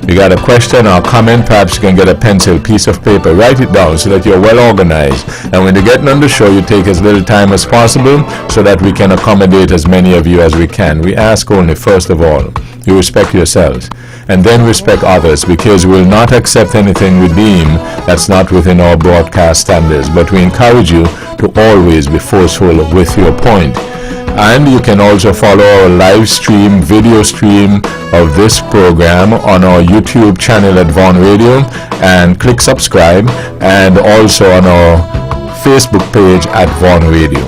You got a question or a comment, perhaps you can get a pencil, piece of paper, write it down so that you're well organized. And when you're getting on the show, you take as little time as possible so that we can accommodate as many of you as we can. We ask only, first of all, you respect yourselves and then respect others, because we'll not accept anything we deem that's not within our broadcast standards. But we encourage you to always be forceful with your point. And you can also follow our live stream, video stream of this program on our YouTube channel at Vaughan Radio, and click subscribe, and also on our Facebook page at Vaughan Radio.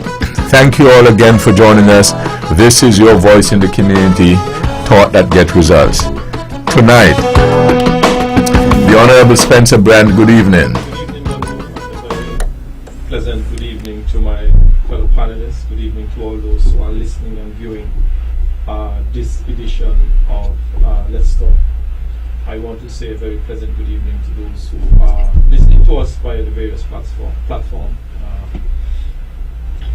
Thank you all again for joining us. This is your voice in the community, thought that get results. Tonight, the Honorable Spencer Brand, good evening. Pleasant good evening to my fellow panelists. Good evening to all those who are listening and viewing this edition of Let's Talk. I want to say a very pleasant good evening to those who are listening to us via the various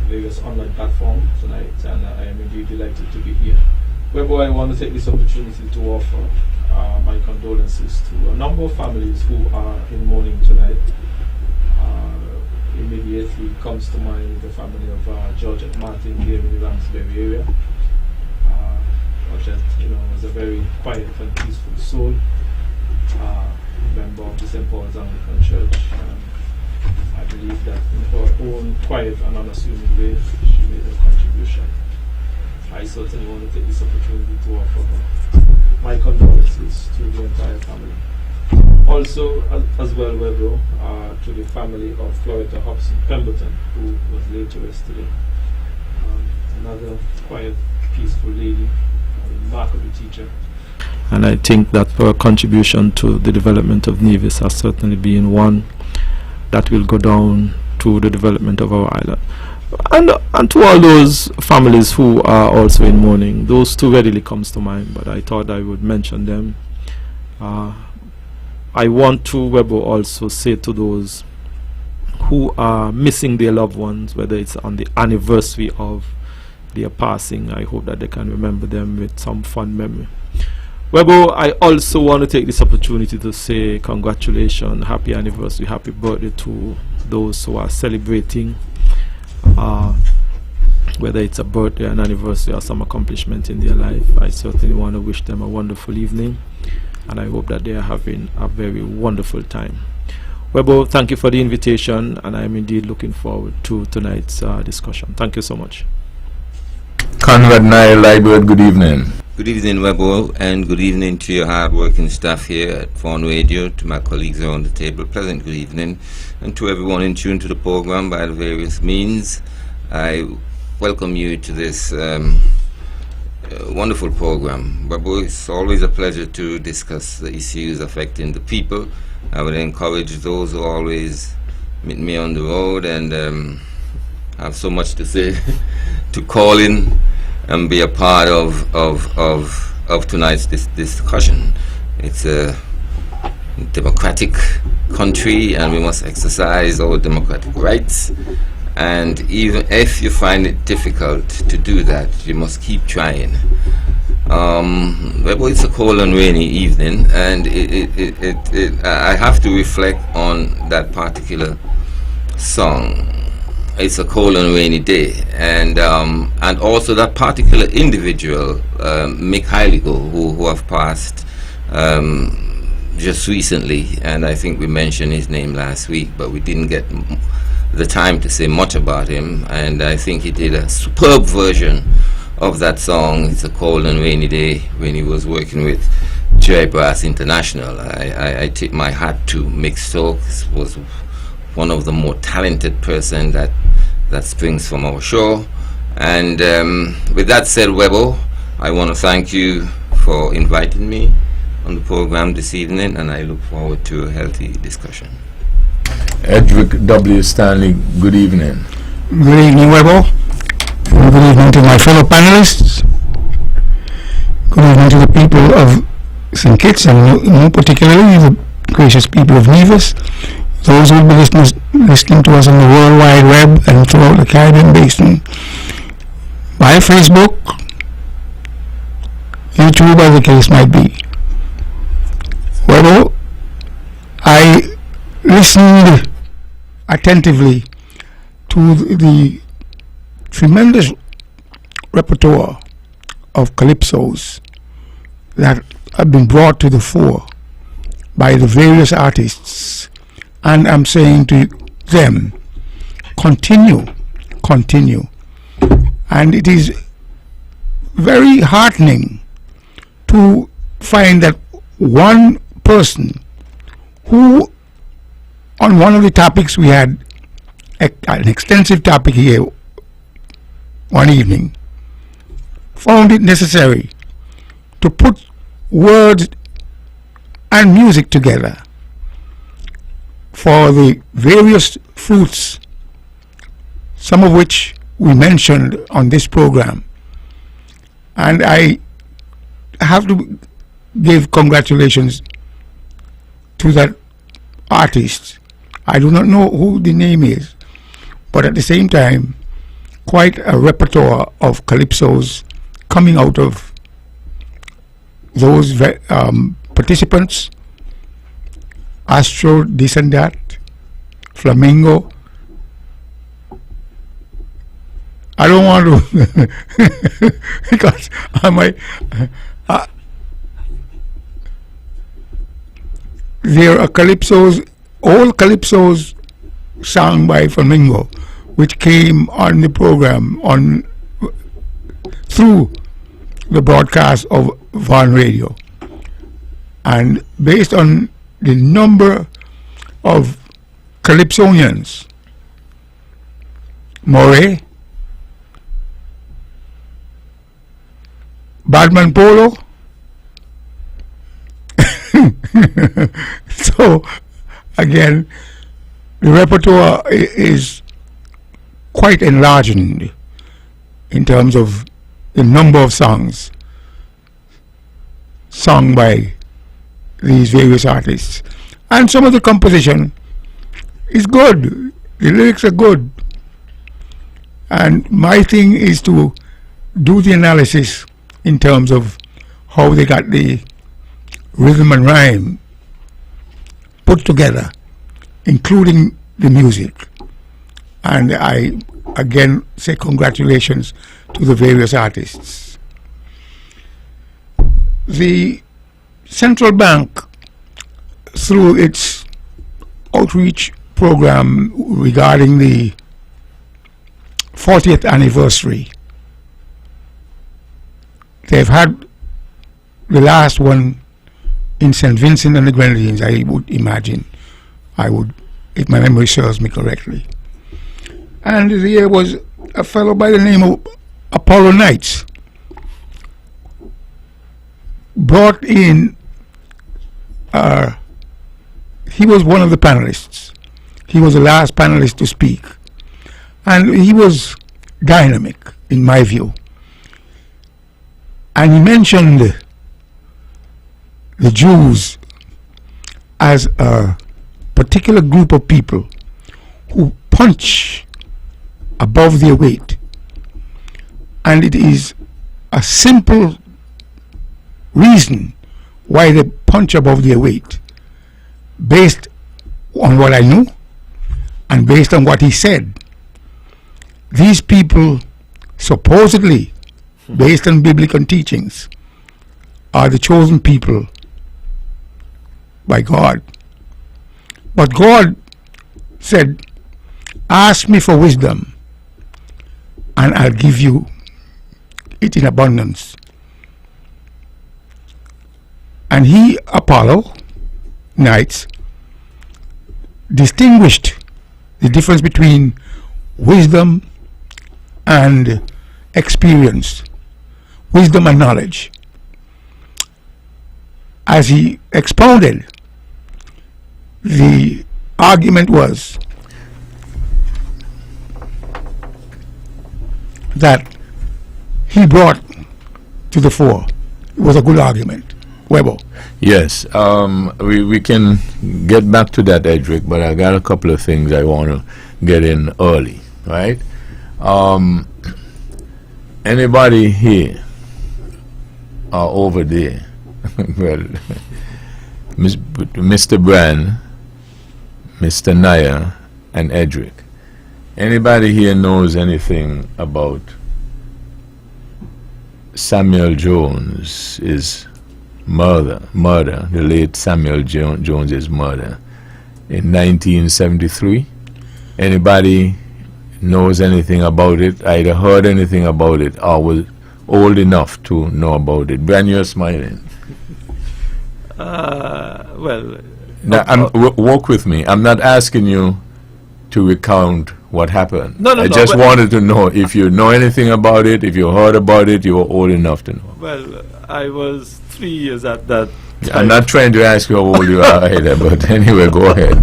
various online platforms tonight, and I am indeed delighted to be here. Webbo, I want to take this opportunity to offer my condolences to a number of families who are in mourning tonight. Immediately comes to mind the family of Georgette Martin here in the Ramsbury area. Georgette, was a very quiet and peaceful soul, member of the St. Paul's Anglican Church. I believe that in her own quiet and unassuming way, she made a contribution. I certainly want to take this opportunity to offer her my condolences to the entire family. Also, as well, Webbo, to the family of Florida Hobson Pemberton, who was laid to rest today. Another quiet, peaceful lady, a remarkable teacher. And I think that her contribution to the development of Nevis has certainly been one that will go down to the development of our island. And to all those families who are also in mourning, those two readily comes to mind, but I thought I would mention them. I want to, Webbo, also say to those who are missing their loved ones, whether it's on the anniversary of their passing, I hope that they can remember them with some fond memory. Webbo, I also want to take this opportunity to say congratulations, happy anniversary, happy birthday to those who are celebrating, whether it's a birthday, an anniversary, or some accomplishment in their life. I certainly want to wish them a wonderful evening, and I hope that they are having a very wonderful time. Webbo, thank you for the invitation, and I'm indeed looking forward to tonight's discussion. Thank you so much. Conrad Nile Lightwood, good evening. Good evening, Webbo, and good evening to your hard-working staff here at Vaughan Radio, to my colleagues around the table. Pleasant good evening, and to everyone in tune to the program by the various means. I welcome you to this wonderful program. Webbo, it's always a pleasure to discuss the issues affecting the people. I would encourage those who always meet me on the road and have so much to say to call in and be a part of tonight's discussion. It's a democratic country, and we must exercise our democratic rights. And even if you find it difficult to do that, you must keep trying. Well, it's a cold and rainy evening, and I have to reflect on that particular song. It's a cold and rainy day, and also that particular individual, Mick Heiligo, who have passed just recently, and I think we mentioned his name last week, but we didn't get the time to say much about him. And I think he did a superb version of that song, It's a Cold and Rainy Day, when he was working with Joy Brass International. I tip my hat to Mick Stokes. Was one of the more talented person that springs from our shore. And with that said, Webbo, I want to thank you for inviting me on the program this evening, and I look forward to a healthy discussion. Edric W. Stanley, good evening. Good evening, Webbo. Good evening to my fellow panelists. Good evening to the people of St. Kitts, and more particularly the gracious people of Nevis, those who will be listening to us on the World Wide Web and throughout the Caribbean Basin via Facebook, YouTube, as the case might be. listened attentively to the tremendous repertoire of calypsos that have been brought to the fore by the various artists, and I'm saying to them, continue. And it is very heartening to find that one person who, on one of the topics we had an extensive topic here one evening, found it necessary to put words and music together for the various fruits, some of which we mentioned on this program. And I have to give congratulations to that artist. I do not know who the name is, but at the same time, quite a repertoire of calypsos coming out of those participants: Astro, this and that, Flamingo. I don't want to because I might. There are calypsos, all calypsos sung by Flamingo, which came on the program through the broadcast of Van Radio, and based on the number of calypsonians, Moray, Badman Polo. So again, the repertoire is quite enlarged in terms of the number of songs sung by these various artists, and some of the composition is good. The lyrics are good, and my thing is to do the analysis in terms of how they got the rhythm and rhyme put together, including the music. And I again say congratulations to the various artists. The Central Bank, through its outreach program regarding the 40th anniversary, they've had the last one in St. Vincent and the Grenadines, I would imagine. If my memory serves me correctly. And there was a fellow by the name of Apollo Knights, brought in, he was one of the panelists. He was the last panelist to speak. And he was dynamic, in my view. And he mentioned the Jews as a particular group of people who punch above their weight. And it is a simple reason why they punch above their weight, based on what I knew and based on what he said. These people, supposedly, based on biblical teachings, are the chosen people by God. But God said, ask me for wisdom and I'll give you it in abundance. And he, Apollo Knights, distinguished the difference between wisdom and experience, wisdom and knowledge. As he expounded, the argument was that he brought to the fore. It was a good argument. Webbo. Yes, we can get back to that, Edric, but I got a couple of things I want to get in early, right? Anybody here or over there? Well, Mr. Brand Mr. Nair, and Edric. Anybody here knows anything about Samuel Jones's murder, the late Samuel Jones's murder in 1973? Anybody knows anything about it, either heard anything about it or was old enough to know about it? Brian, you're smiling. Well, Now, walk with me. I'm not asking you to recount what happened. No, I just wanted to know if you know anything about it, if you heard about it, you were old enough to know. well, I was 3 years at that time. I'm not trying to ask you how old you are either, but anyway, go ahead.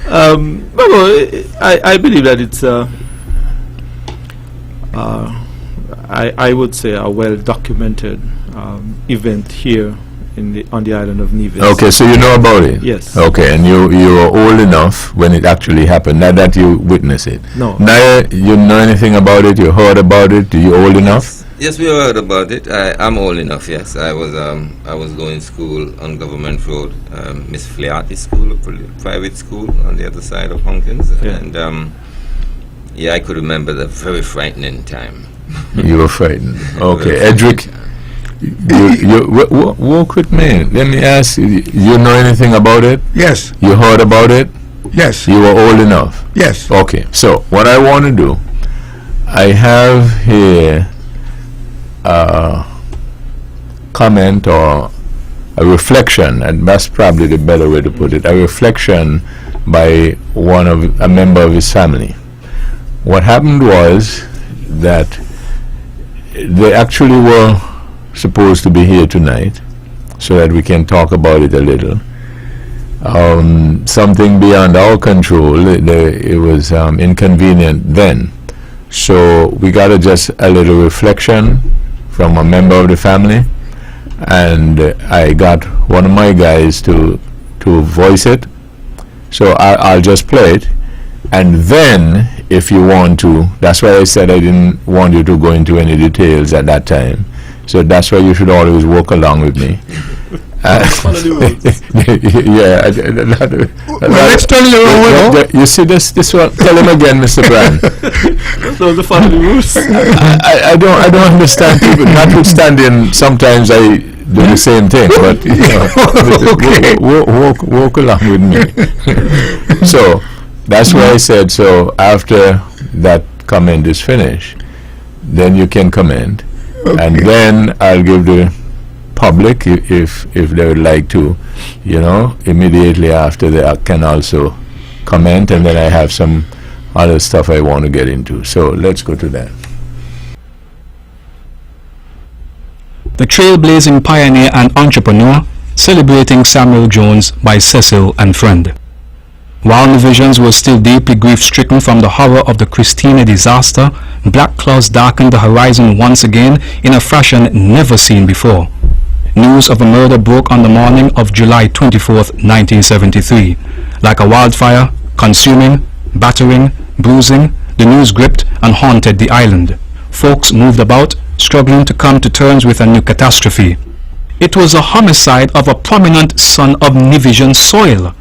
I believe that it's I would say a well documented event here on the island of Nevis. Okay, so you know about it? Yes. Okay, and you were old enough when it actually happened, not that you witnessed it. No. Now you know anything about it, you heard about it, you old enough? Yes, we heard about it. I'm old enough. Yes, I was going to school on Government Road, Miss Fliati School, a private school on the other side of Hawkins, Yeah. and I could remember the very frightening time. You were frightened. Okay, Edric, you walk with me. Let me ask you, you know anything about it? Yes. You heard about it? Yes. You were old enough? Yes. Okay, so what I want to do, I have here a comment or a reflection, and that's probably the better way to put it, a reflection by a member of his family. What happened was that they actually were supposed to be here tonight so that we can talk about it a little. Something beyond our control, it was inconvenient then. So we got just a little reflection from a member of the family, and I got one of my guys to voice it. So I'll just play it, and then if you want to, that's why I said I didn't want you to go into any details at that time. So that's why you should always walk along with me. Yeah. Well, let's turn it around. You see this one? Tell him again, Mr. Brand. So the family rules. I don't understand people. Notwithstanding, sometimes I do the same thing, but you know, walk along with me. So that's why I said, so after that comment is finished, then you can comment, and then I'll give the public, if they would like to, you know, immediately after they can also comment, and then I have some other stuff I want to get into. So let's go to that. The trailblazing pioneer and entrepreneur, celebrating Samuel Jones by Cecil and Friend. While Nevisians were still deeply grief-stricken from the horror of the Christina disaster, black clouds darkened the horizon once again in a fashion never seen before. News of a murder broke on the morning of July 24th, 1973. Like a wildfire, consuming, battering, bruising, the news gripped and haunted the island. Folks moved about, struggling to come to terms with a new catastrophe. It was a homicide of a prominent son of Nevisian soil.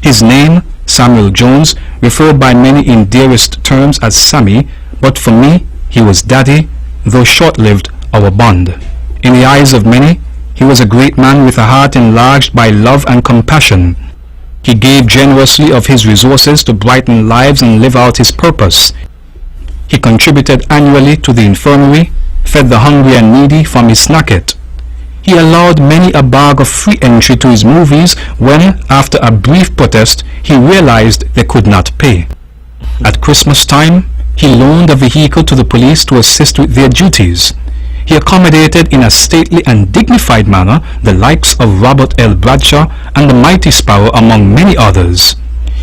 His name, Samuel Jones, referred by many in dearest terms as Sammy, but for me, he was Daddy, though short-lived our bond. In the eyes of many, he was a great man with a heart enlarged by love and compassion. He gave generously of his resources to brighten lives and live out his purpose. He contributed annually to the infirmary, fed the hungry and needy from his snacket. He allowed many a bag of free entry to his movies when, after a brief protest, he realized they could not pay. At Christmas time, he loaned a vehicle to the police to assist with their duties. He accommodated in a stately and dignified manner the likes of Robert L. Bradshaw and the Mighty Sparrow, among many others.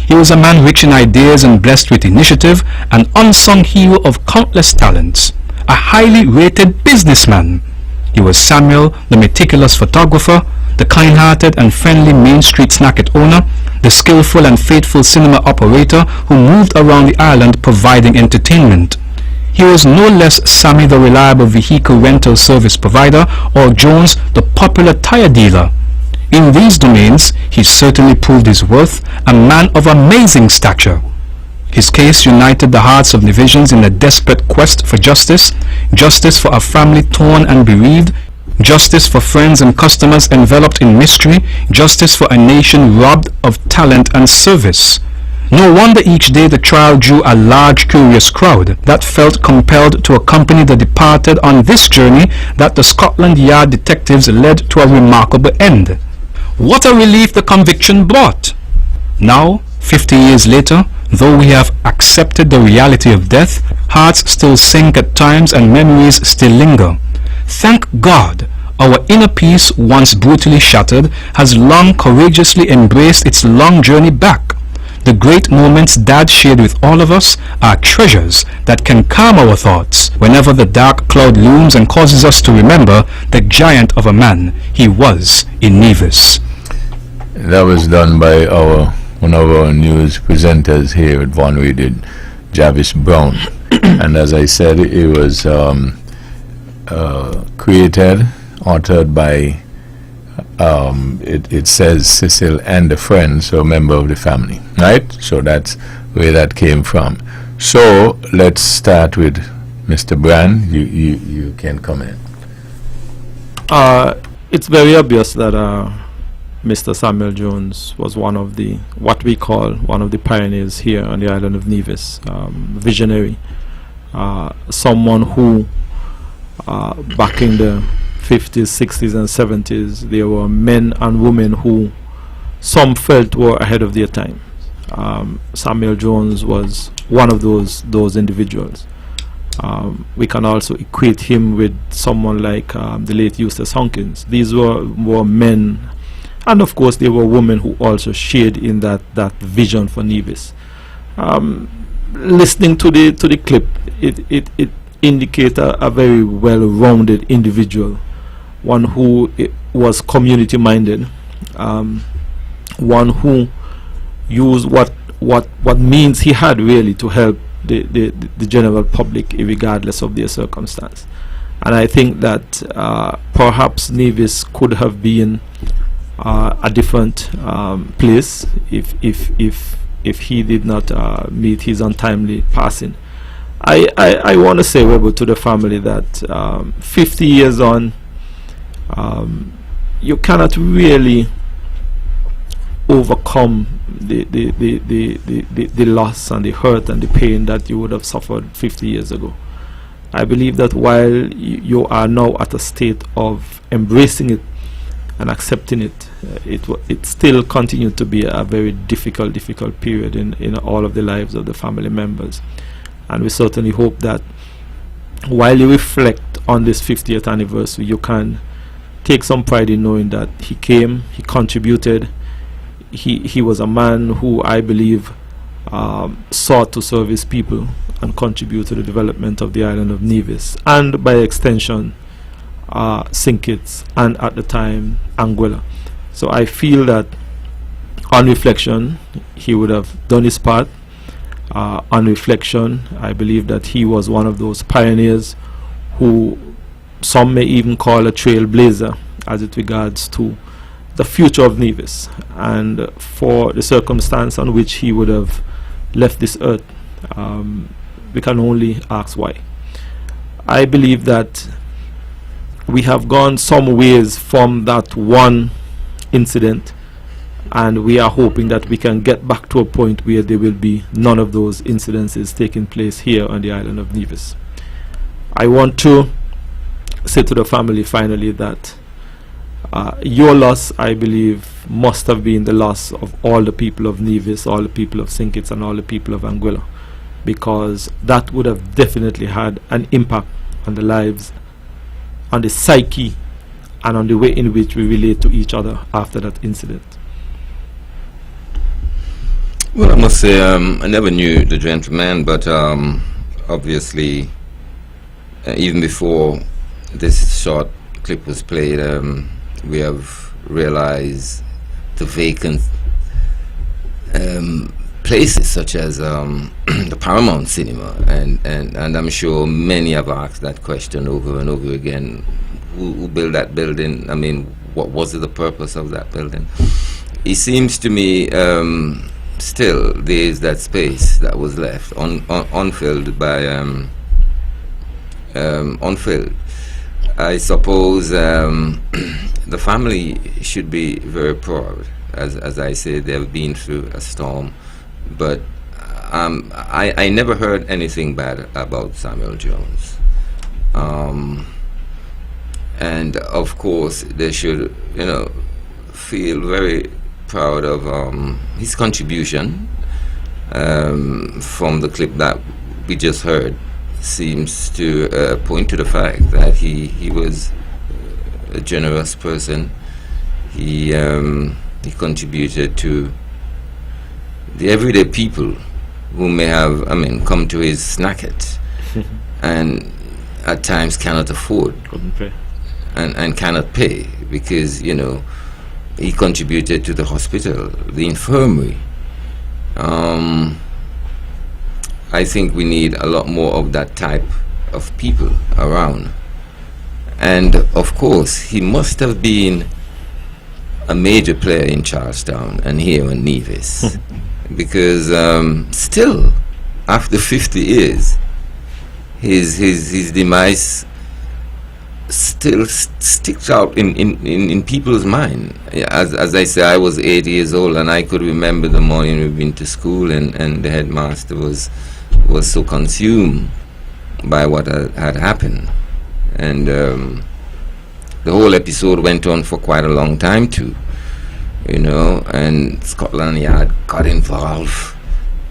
He was a man rich in ideas and blessed with initiative, an unsung hero of countless talents, a highly rated businessman. He was Samuel, the meticulous photographer, the kind-hearted and friendly Main Street Snacket owner, the skillful and faithful cinema operator who moved around the island providing entertainment. He was no less Sammy, the reliable vehicle rental service provider, or Jones, the popular tire dealer. In these domains, he certainly proved his worth, a man of amazing stature. His case united the hearts of Nevisians in a desperate quest for justice, justice for a family torn and bereaved, justice for friends and customers enveloped in mystery, justice for a nation robbed of talent and service. No wonder each day the trial drew a large curious crowd that felt compelled to accompany the departed on this journey that the Scotland Yard detectives led to a remarkable end. What a relief the conviction brought! Now, 50 years later, though we have accepted the reality of death, hearts still sink at times and memories still linger. Thank God, our inner peace, once brutally shattered, has long courageously embraced its long journey back. The great moments Dad shared with all of us are treasures that can calm our thoughts whenever the dark cloud looms and causes us to remember the giant of a man he was in Nevis. That was done by one of our news presenters here at Von Reed, Jarvis Brown. And as I said, it was created, authored by, it says Cecil and a friend, so a member of the family, right? So that's where that came from. So let's start with Mr. Brand. You can comment. It's very obvious that Mr. Samuel Jones was one of the, what we call one of the pioneers here on the island of Nevis, visionary, someone who back in the 50s, 60s and 70s, there were men and women who some felt were ahead of their time. Samuel Jones was one of those individuals. We can also equate him with someone like the late Eustace Hunkins. These were men, and of course there were women who also shared in that vision for Nevis. Listening to the clip, it indicates a very well-rounded individual, one who was community-minded, one who used what means he had really to help the general public regardless of their circumstance. And I think that perhaps Nevis could have been a different place if he did not meet his untimely passing. I want to say, Webbo, to the family that 50 years on, you cannot really overcome the loss and the hurt and the pain that you would have suffered 50 years ago. I believe that while you are now at a state of embracing it and accepting it, it still continued to be a very difficult period in all of the lives of the family members. And we certainly hope that while you reflect on this 50th anniversary, you can take some pride in knowing that he came, he contributed, he was a man who I believe sought to serve his people and contribute to the development of the island of Nevis, and by extension St. Kitts, and at the time Anguilla. So I feel that on reflection he would have done his part. On reflection, I believe that he was one of those pioneers who some may even call a trailblazer as it regards to the future of Nevis, and for the circumstance on which he would have left this earth, we can only ask why. I believe that we have gone some ways from that one incident, and we are hoping that we can get back to a point where there will be none of those incidences taking place here on the island of Nevis. I want to say to the family finally that your loss, I believe, must have been the loss of all the people of Nevis, all the people of St. Kitts and all the people of Anguilla, because that would have definitely had an impact on the lives, on the psyche, and on the way in which we relate to each other after that incident. Well, I must say, I never knew the gentleman, but obviously, even before this short clip was played, we have realized the vacant places such as the Paramount Cinema, and I'm sure many have asked that question over and over again. Who built that building? I mean, what was the purpose of that building. It seems to me still there is that space that was left unfilled by unfilled. I suppose the family should be very proud. As I say, they've been through a storm, but I never heard anything bad about Samuel Jones. And of course, they should, feel very proud of his contribution. From the clip that we just heard, seems to point to the fact that he was a generous person. He contributed to the everyday people who may have, come to his snacket and at times cannot afford and cannot pay because, he contributed to the hospital, the infirmary. I think we need a lot more of that type of people around. And of course, he must have been a major player in Charlestown and here in Nevis. Because still, after 50 years, his demise still sticks out in people's mind. As I say, I was 8 years old and I could remember the morning we've been to school and the headmaster was so consumed by what had happened. And the whole episode went on for quite a long time too, and Scotland Yard got involved.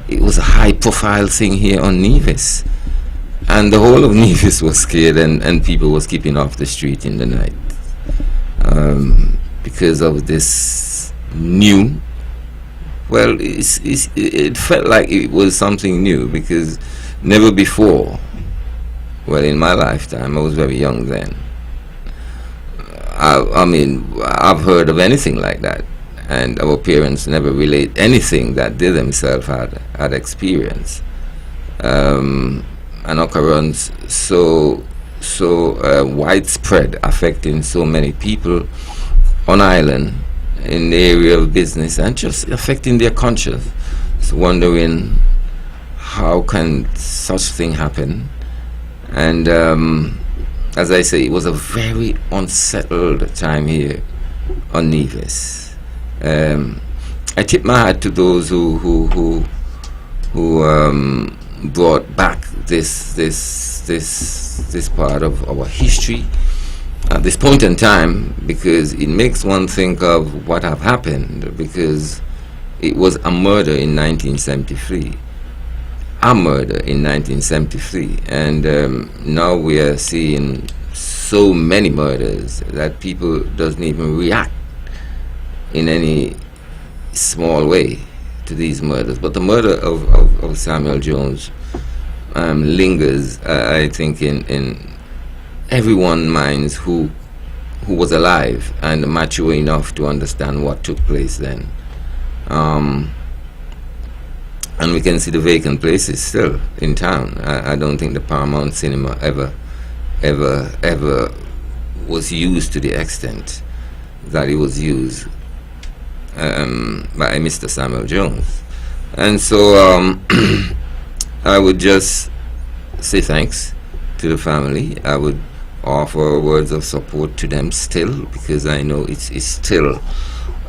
It was a high profile thing here on Nevis. And the whole of Nevis was scared and people was keeping off the street in the night because of this new. Well, it felt like it was something new because never before, well, in my lifetime, I was very young then. I've heard of anything like that, and our parents never relate anything that they themselves had experienced. An occurrence so widespread, affecting so many people on island in the area of business and just affecting their conscience. So wondering how can such thing happen. And as I say, it was a very unsettled time here on Nevis. I tip my hat to those who brought back this part of our history at this point in time, because it makes one think of what have happened, because it was a murder in 1973, and now we are seeing so many murders that people doesn't even react in any small way to these murders. But the murder of Samuel Jones lingers, I think, in everyone's minds who was alive and mature enough to understand what took place then. And we can see the vacant places still in town. I don't think the Paramount Cinema ever was used to the extent that it was used by Mr. Samuel Jones. And so I would just say thanks to the family. I would offer words of support to them still, because I know it's still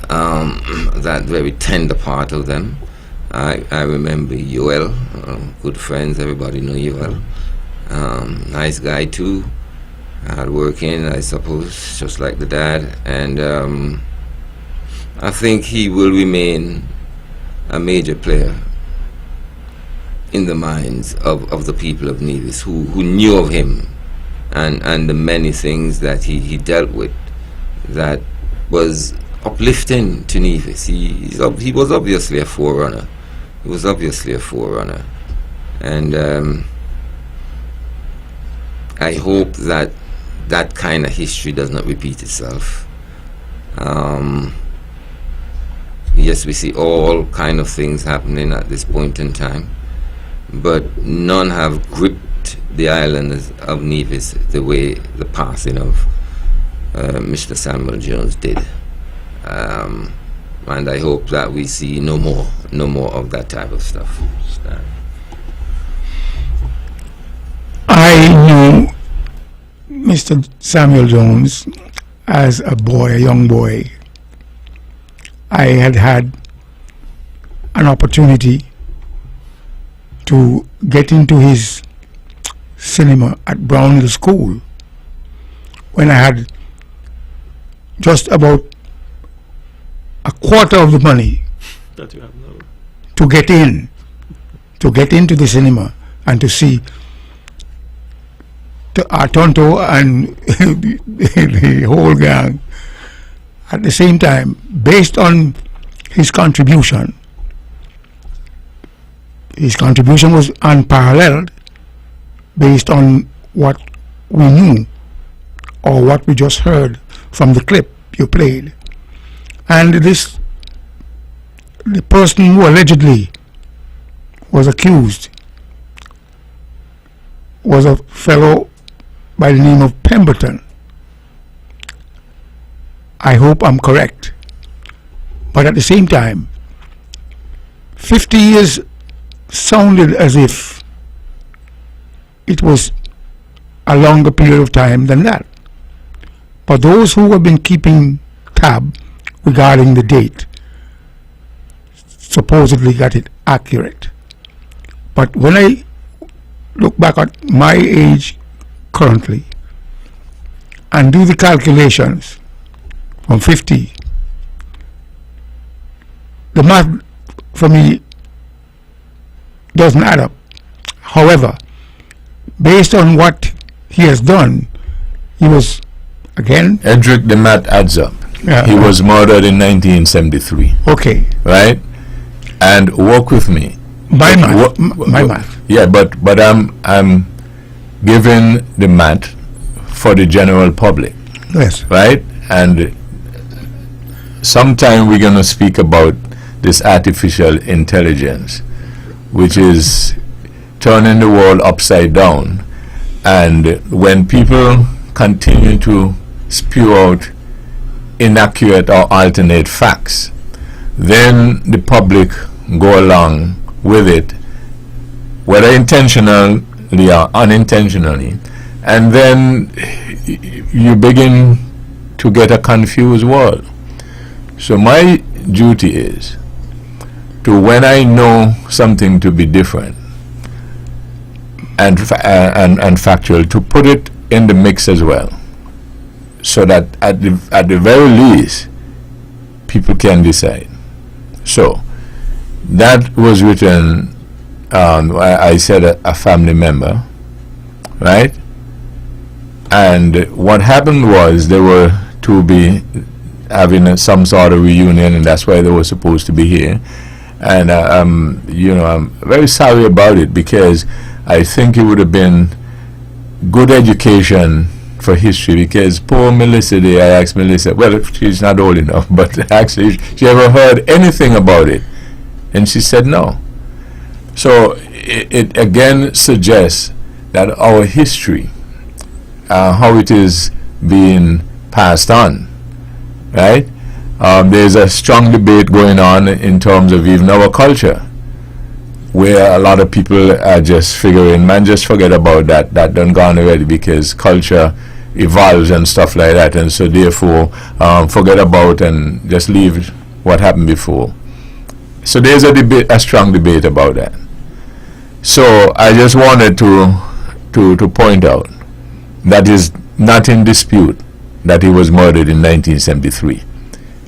that very tender part of them. I remember Yoel, good friends, everybody know Yoel. Nice guy too, hardworking, I suppose, just like the dad. And I think he will remain a major player in the minds of the people of Nevis who knew of him and the many things that he dealt with that was uplifting to Nevis. He was obviously a forerunner. He was obviously a forerunner. And I hope that that kind of history does not repeat itself. Yes, we see all kind of things happening at this point in time, but none have gripped the island of Nevis the way the passing of Mr. Samuel Jones did. And I hope that we see no more of that type of stuff. I knew Mr. Samuel Jones as a boy, a young boy. I had an opportunity to get into his cinema at Brownhill School when I had just about a quarter of the money That you have now. to get into the cinema and to see Tonto and the whole gang. At the same time, based on his contribution was unparalleled based on what we knew or what we just heard from the clip you played. And the person who allegedly was accused was a fellow by the name of Pemberton. I hope I'm correct. But at the same time, 50 years sounded as if it was a longer period of time than that. But those who have been keeping tab regarding the date supposedly got it accurate. But when I look back at my age currently and do the calculations from 50, the math for me doesn't add up. However, based on what he has done, he was, again, Edric, the math adds up. He was murdered in 1973. Okay. Right? And walk with me. My math. Yeah, but I'm giving the math for the general public. Yes. Right? And sometime we're going to speak about this artificial intelligence, which is turning the world upside down. And when people continue to spew out inaccurate or alternate facts, then the public go along with it, whether intentionally or unintentionally, and then you begin to get a confused world. So my duty is to, when I know something to be different and factual, to put it in the mix as well, so that at the very least people can decide. So that was written, I said a family member, right? And what happened was they were to be having some sort of reunion, and that's why they were supposed to be here. And I'm very sorry about it, because I think it would have been good education for history, because poor Melissa there, I asked Melissa, well, she's not old enough, but actually she ever heard anything about it? And she said no. So it again suggests that our history, how it is being passed on, right? There's a strong debate going on in terms of even our culture, where a lot of people are just figuring, man, just forget about that done gone already, because culture evolves and stuff like that, and so therefore forget about and just leave what happened before. So there's a strong debate about that. So I just wanted to point out that is not in dispute that he was murdered in 1973.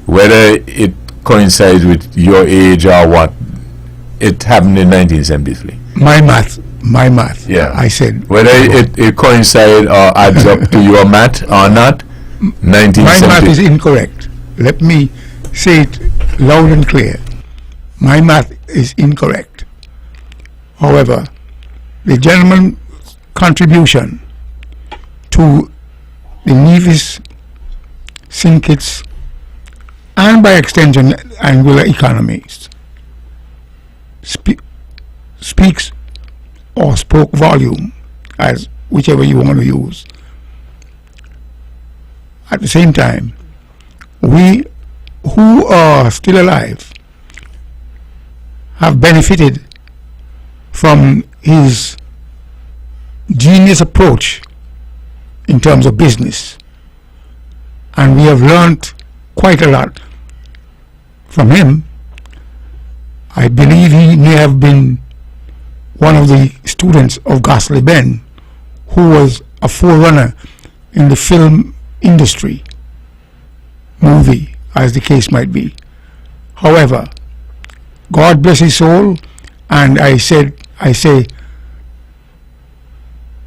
Whether it coincides with your age or what, it happened in 1973. My math. Yeah. I said. Whether it coincides or adds up to your math or not, 1973. My math is incorrect. Let me say it loud and clear. My math is incorrect. However, the gentleman's contribution to the Nevis, St. Kitts, and by extension Anguilla economies speaks or spoke volume, as whichever you want to use, at the same time, we who are still alive have benefited from his genius approach in terms of business, and we have learned quite a lot from him. I believe he may have been one of the students of Gosley Ben, who was a forerunner in the film industry, movie, as the case might be. However, God bless his soul, and I say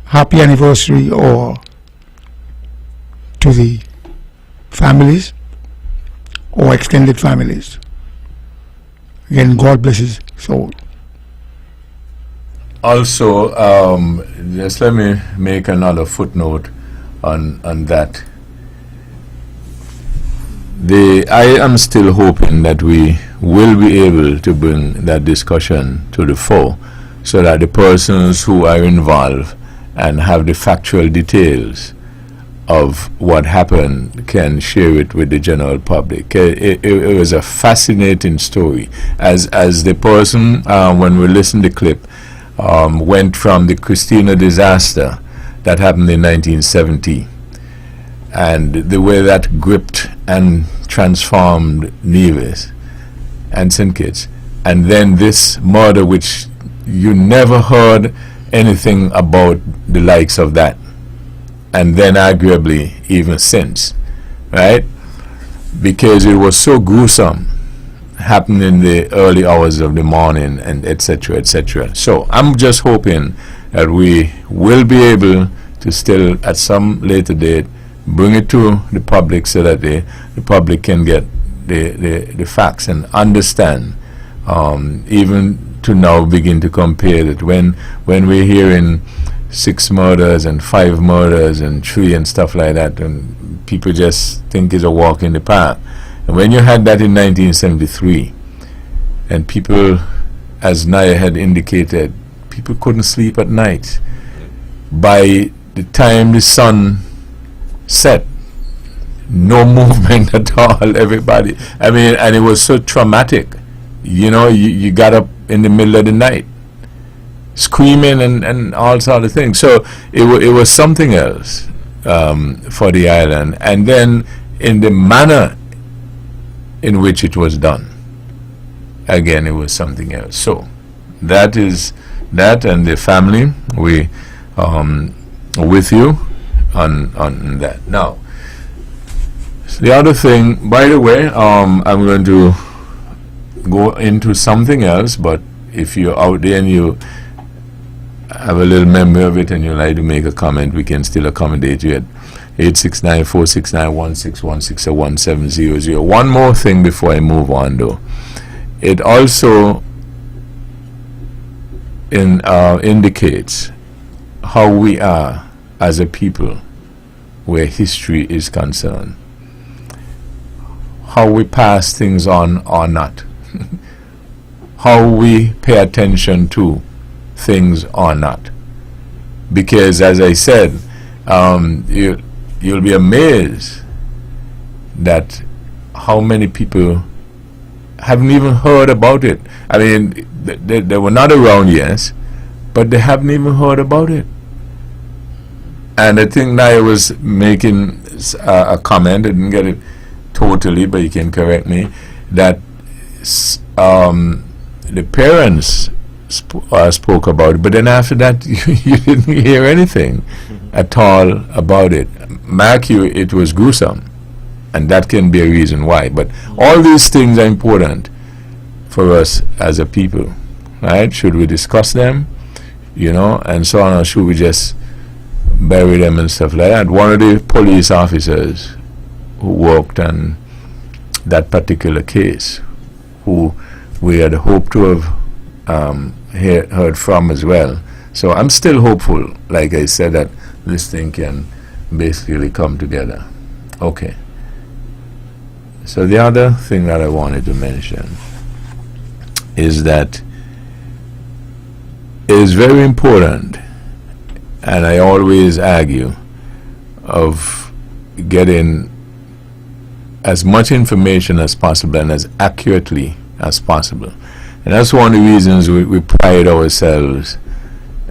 happy anniversary or to the families or extended families. Again, God bless his soul. Also, just let me make another footnote on that. I am still hoping that we will be able to bring that discussion to the fore, so that the persons who are involved and have the factual details of what happened can share it with the general public. It was a fascinating story. As the person, when we listened to the clip, went from the Christina disaster that happened in 1970, and the way that gripped and transformed Nevis and St. Kitts, and then this murder, which you never heard anything about the likes of that, and then arguably even since, right? Because it was so gruesome, happened in the early hours of the morning, and etc., etc. So I'm just hoping that we will be able to still, at some later date, bring it to the public, so that the public can get the facts and understand, even to now begin to compare it. When we're hearing 6 murders and 5 murders and 3 and stuff like that, and people just think it's a walk in the park. And when you had that in 1973, and people, as Naya had indicated, people couldn't sleep at night. By the time the sun set, no movement at all, everybody. I mean, and it was so traumatic. You know, you got up in the middle of the night screaming and all sort of things. So it was something else for the island. And then in the manner in which it was done, again, it was something else. So that is that, and the family, we with you on that. Now, the other thing, by the way, I'm going to go into something else, but if you're out there and you have a little memory of it and you like to make a comment, we can still accommodate you at 869-469-1616 or 1700. One more thing before I move on, though. It also indicates how we are as a people where history is concerned. How we pass things on or not. How we pay attention to things or not. Because, as I said, you'll be amazed that how many people haven't even heard about it. I mean, they were not around, yes, but they haven't even heard about it. And I think I was making a comment, I didn't get it totally, but you can correct me, that the parents spoke about it, but then after that you didn't hear anything at all about it. Mark you, it was gruesome, and that can be a reason why. But all these things are important for us as a people, right? Should we discuss them, you know, and so on, or should we just bury them and stuff like that? One of the police officers who worked on that particular case, who we had hoped to have heard from as well. So I'm still hopeful, like I said, that this thing can basically come together. Okay. So the other thing that I wanted to mention is that it is very important, and I always argue, of getting as much information as possible and as accurately as possible. And that's one of the reasons we pride ourselves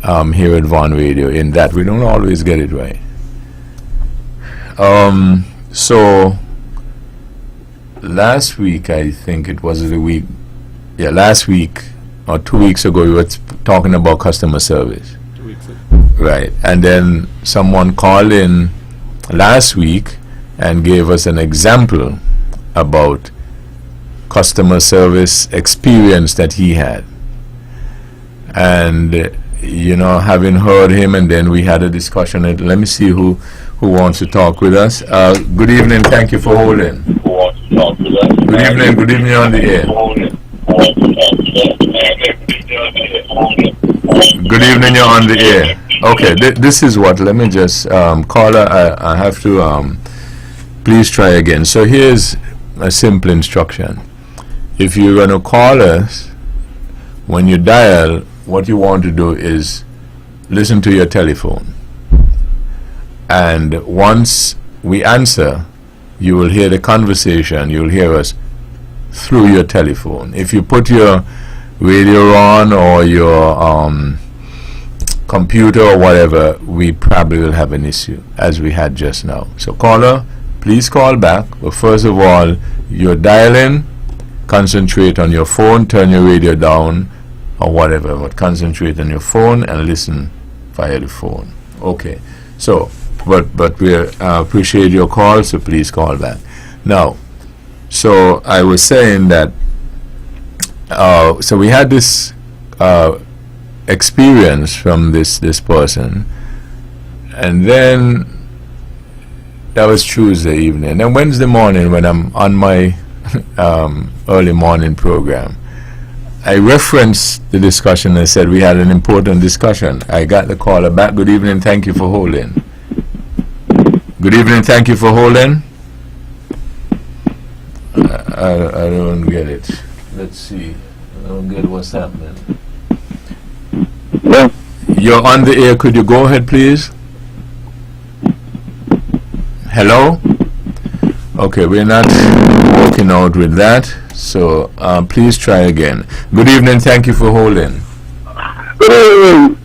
here at Vaughan Radio, in that we don't always get it right. So last week, I think it was last week or 2 weeks ago, we were talking about customer service. 2 weeks ago. Right. And then someone called in last week and gave us an example about customer service experience that he had. And, having heard him, and then we had a discussion. Let me see who wants to talk with us. Good evening. Thank you for holding. Good evening on the air. Good evening, you're on the air. Okay, this is what, let me just, caller, I have to, please try again. So here's a simple instruction. If you're going to call us, when you dial, what you want to do is listen to your telephone. And once we answer, you will hear the conversation, you'll hear us through your telephone. If you put your radio on or your computer or whatever, we probably will have an issue, as we had just now. So caller, please call back. But first of all, you're dialing, concentrate on your phone, turn your radio down or whatever, but concentrate on your phone and listen via the phone. Okay, so but we appreciate your call, so please call back. Now, so I was saying that so we had this experience from this person, and then that was Tuesday evening. And then Wednesday morning, when I'm on my early morning program, I referenced the discussion and said we had an important discussion. I got the caller back. Good evening, thank you for holding. Good evening, thank you for holding. I don't get it. Let's see. I don't get what's happening. Yeah. You're on the air. Could you go ahead, please? Hello? Okay, we're not working out with that. So please try again. Good evening. Thank you for holding. Good evening.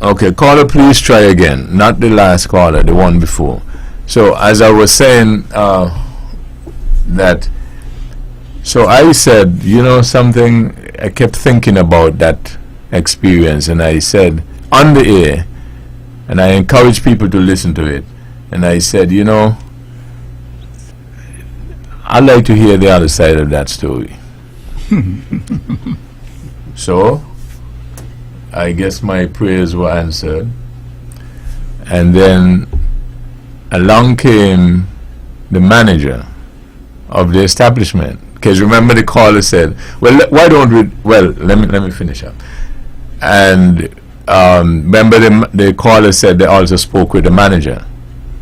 Okay, caller, please try again. Not the last caller, the one before. So as I was saying, so I said, something, I kept thinking about that experience, and I said on the air, and I encourage people to listen to it, and I said, I'd like to hear the other side of that story. So I guess my prayers were answered, and then along came the manager of the establishment. Because remember, the caller said, well, why don't we, well, let me finish up. And remember the caller said they also spoke with the manager.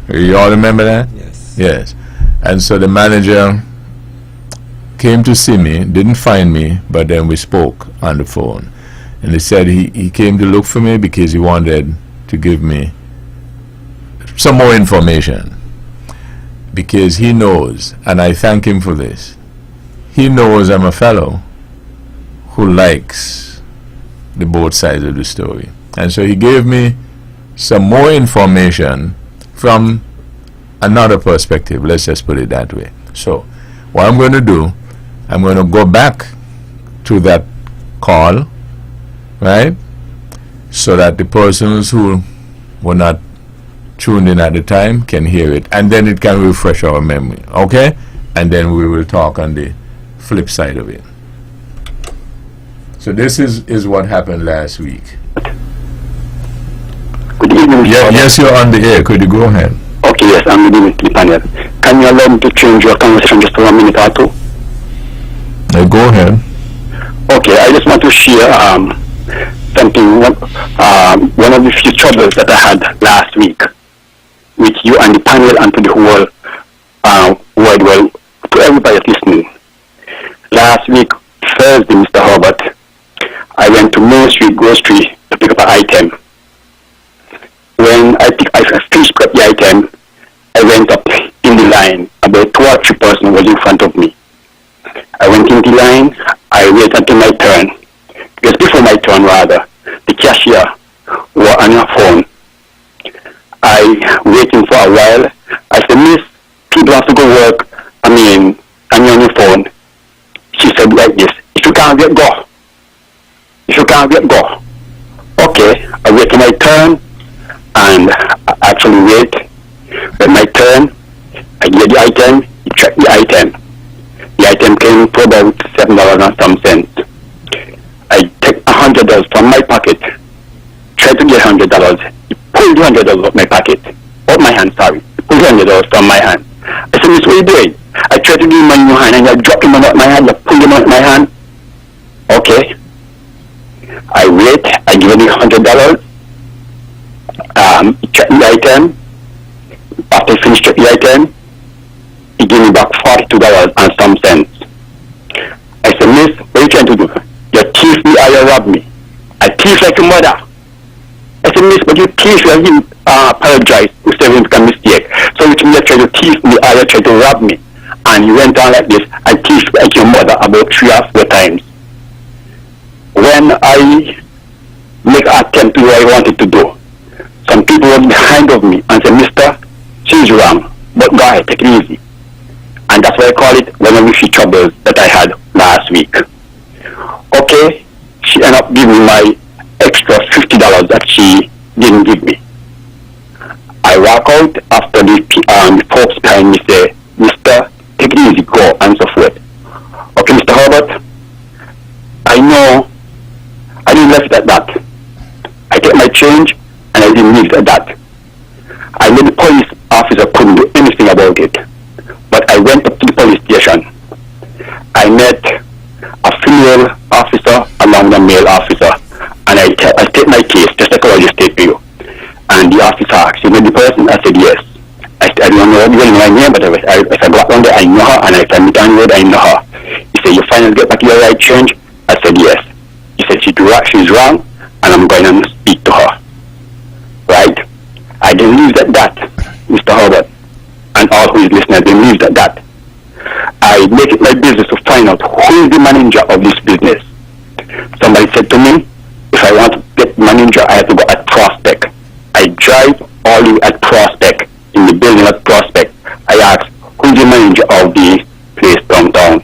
You all remember that? Yes. Yes. And so the manager came to see me, didn't find me, but then we spoke on the phone. And he said he came to look for me because he wanted to give me some more information. Because he knows, and I thank him for this, he knows I'm a fellow who likes the both sides of the story. And so he gave me some more information from another perspective, let's just put it that way. So what I'm going to do, I'm going to go back to that call, right, so that the persons who were not tuned in at the time can hear it, and then it can refresh our memory, okay? And then we will talk on the flip side of it. So this is what happened last week. Good evening. Yes, you're on the air. Could you go ahead? Okay, yes, I'm good evening to the panel. Can you allow me to change your conversation just for 1 minute or two? Go ahead. Okay, I just want to share something, one of the few troubles that I had last week with you and the panel and to the whole world, well, to everybody listening. Last week, Thursday, Mr. Herbert, I went to Main Street Grocery to pick up an item. line, about 2 or 3 persons was in front of me. I went in the line, I waited until my turn. Just before my turn, rather, the cashier was on her phone. I waiting for a while. I said, Miss, people have to go work. I'm on your phone. She said like this, if you can't get go. If you can't get go. Okay, I wait for my turn, and I actually wait. When my turn, I get the item, you check the item. The item came for about $7 and some cents. I take $100 from my pocket, try to get $100. He pulled $100 out my pocket, out my hand, sorry. He pulled $100 from my hand. I said, Miss, what are you doing? I tried to give him money in your hand, and you drop him out my hand, you pull him out my hand. Okay. I wait, I give him the $100. Check the item. After I finish check the item, he gave me back $42 and some cents. I said, Miss, what are you trying to do? You thief me or you rob me? I thief like your mother. I said, Miss, but you thief, you apologize if there was a mistake. So which means you try to thief me or you try to rob me. And he went on like this. I thief like your mother about 3 or 4 times. When I make an attempt to do what I wanted to do, some people were behind of me and said, Mister, she's wrong, but go ahead, take it easy. And that's why I call it one of the few troubles that I had last week. Okay, she ended up giving me my extra $50 that she didn't give me. I walk out after the folks behind me say, Mister, take it easy, go, and so forth. Okay, Mr. Herbert, I know I didn't leave it at that. I take my change and I didn't leave it at that. I know the police officer couldn't do anything about it. But I went up to the police station. I met a female officer along with a male officer. And I state my case, just like I just state to you. And the officer asked, you know the person? I said, yes. I don't know my name, but if I go up one day, I know her. And if I meet on the road, I know her. He said, you finally get back your right change? I said, yes. He said, she's wrong, and I'm going to speak to her. Right? I didn't leave it at that, Mr. Herbert, and all who is listening, I didn't leave it at that. I make it my business to find out who is the manager of this business. Somebody said to me, if I want to get manager, I have to go at Prospect. I drive all the way at Prospect, in the building at Prospect. I asked, who is the manager of the place downtown,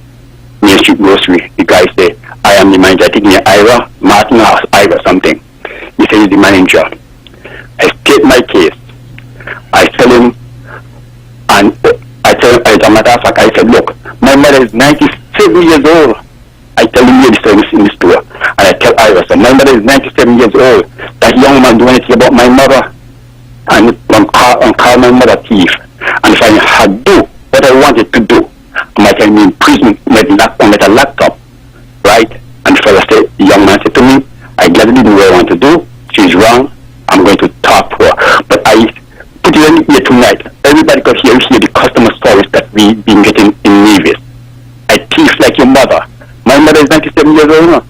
Main Street Grocery? The guy said, I am the manager. I think he's Ira, Martin or Ira something. He said he's the manager. I state my case. I tell him, and I tell him, as a matter of fact, I said, look, my mother is 97 years old. I tell him here the service in the store. And I tell Ira, so my mother is 97 years old. That young man doing anything about my mother. And call my mother thief. And if I had do what I wanted to do, I might have been in prison with a laptop. Right? And the fellow said, the young man said to me, I gladly didn't know what I want to do. She's wrong. I'm going to talk to her. But I put it in here tonight. Everybody could hear the customer service that we've been getting in Nevis. I thief like your mother. My mother is 97 years old now.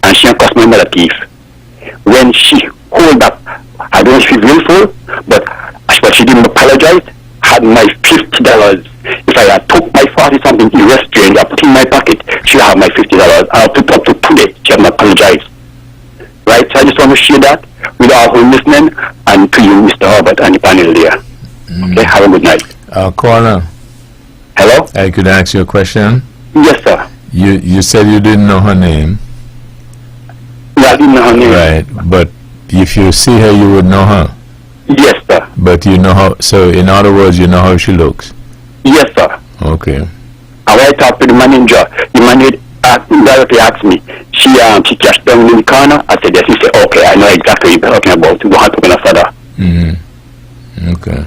And she cost my mother thief. When she hold up, I don't know if she's willful, but she didn't apologize. Had my $50. If I had took my 40-something restraint, I put in my pocket, she have my $50. I'll put up to today. She have not apologized. Right? So I just want to share that with all who are listening and to you, Mr. Herbert, and the panel there. Okay, have a good night. Caller. Hello? I could ask you a question? Yes, sir. You said you didn't know her name. Yeah, I didn't know her name. Right, but if you see her, you would know her. Yes, sir. But you know how, so in other words, you know how she looks. Yes, sir. Okay. And when I talked to the manager directly asked me, she cashed down in the corner. I said, yes. He said, okay, I know exactly what you're talking about. You don't have to go no further. Mm-hmm. Okay.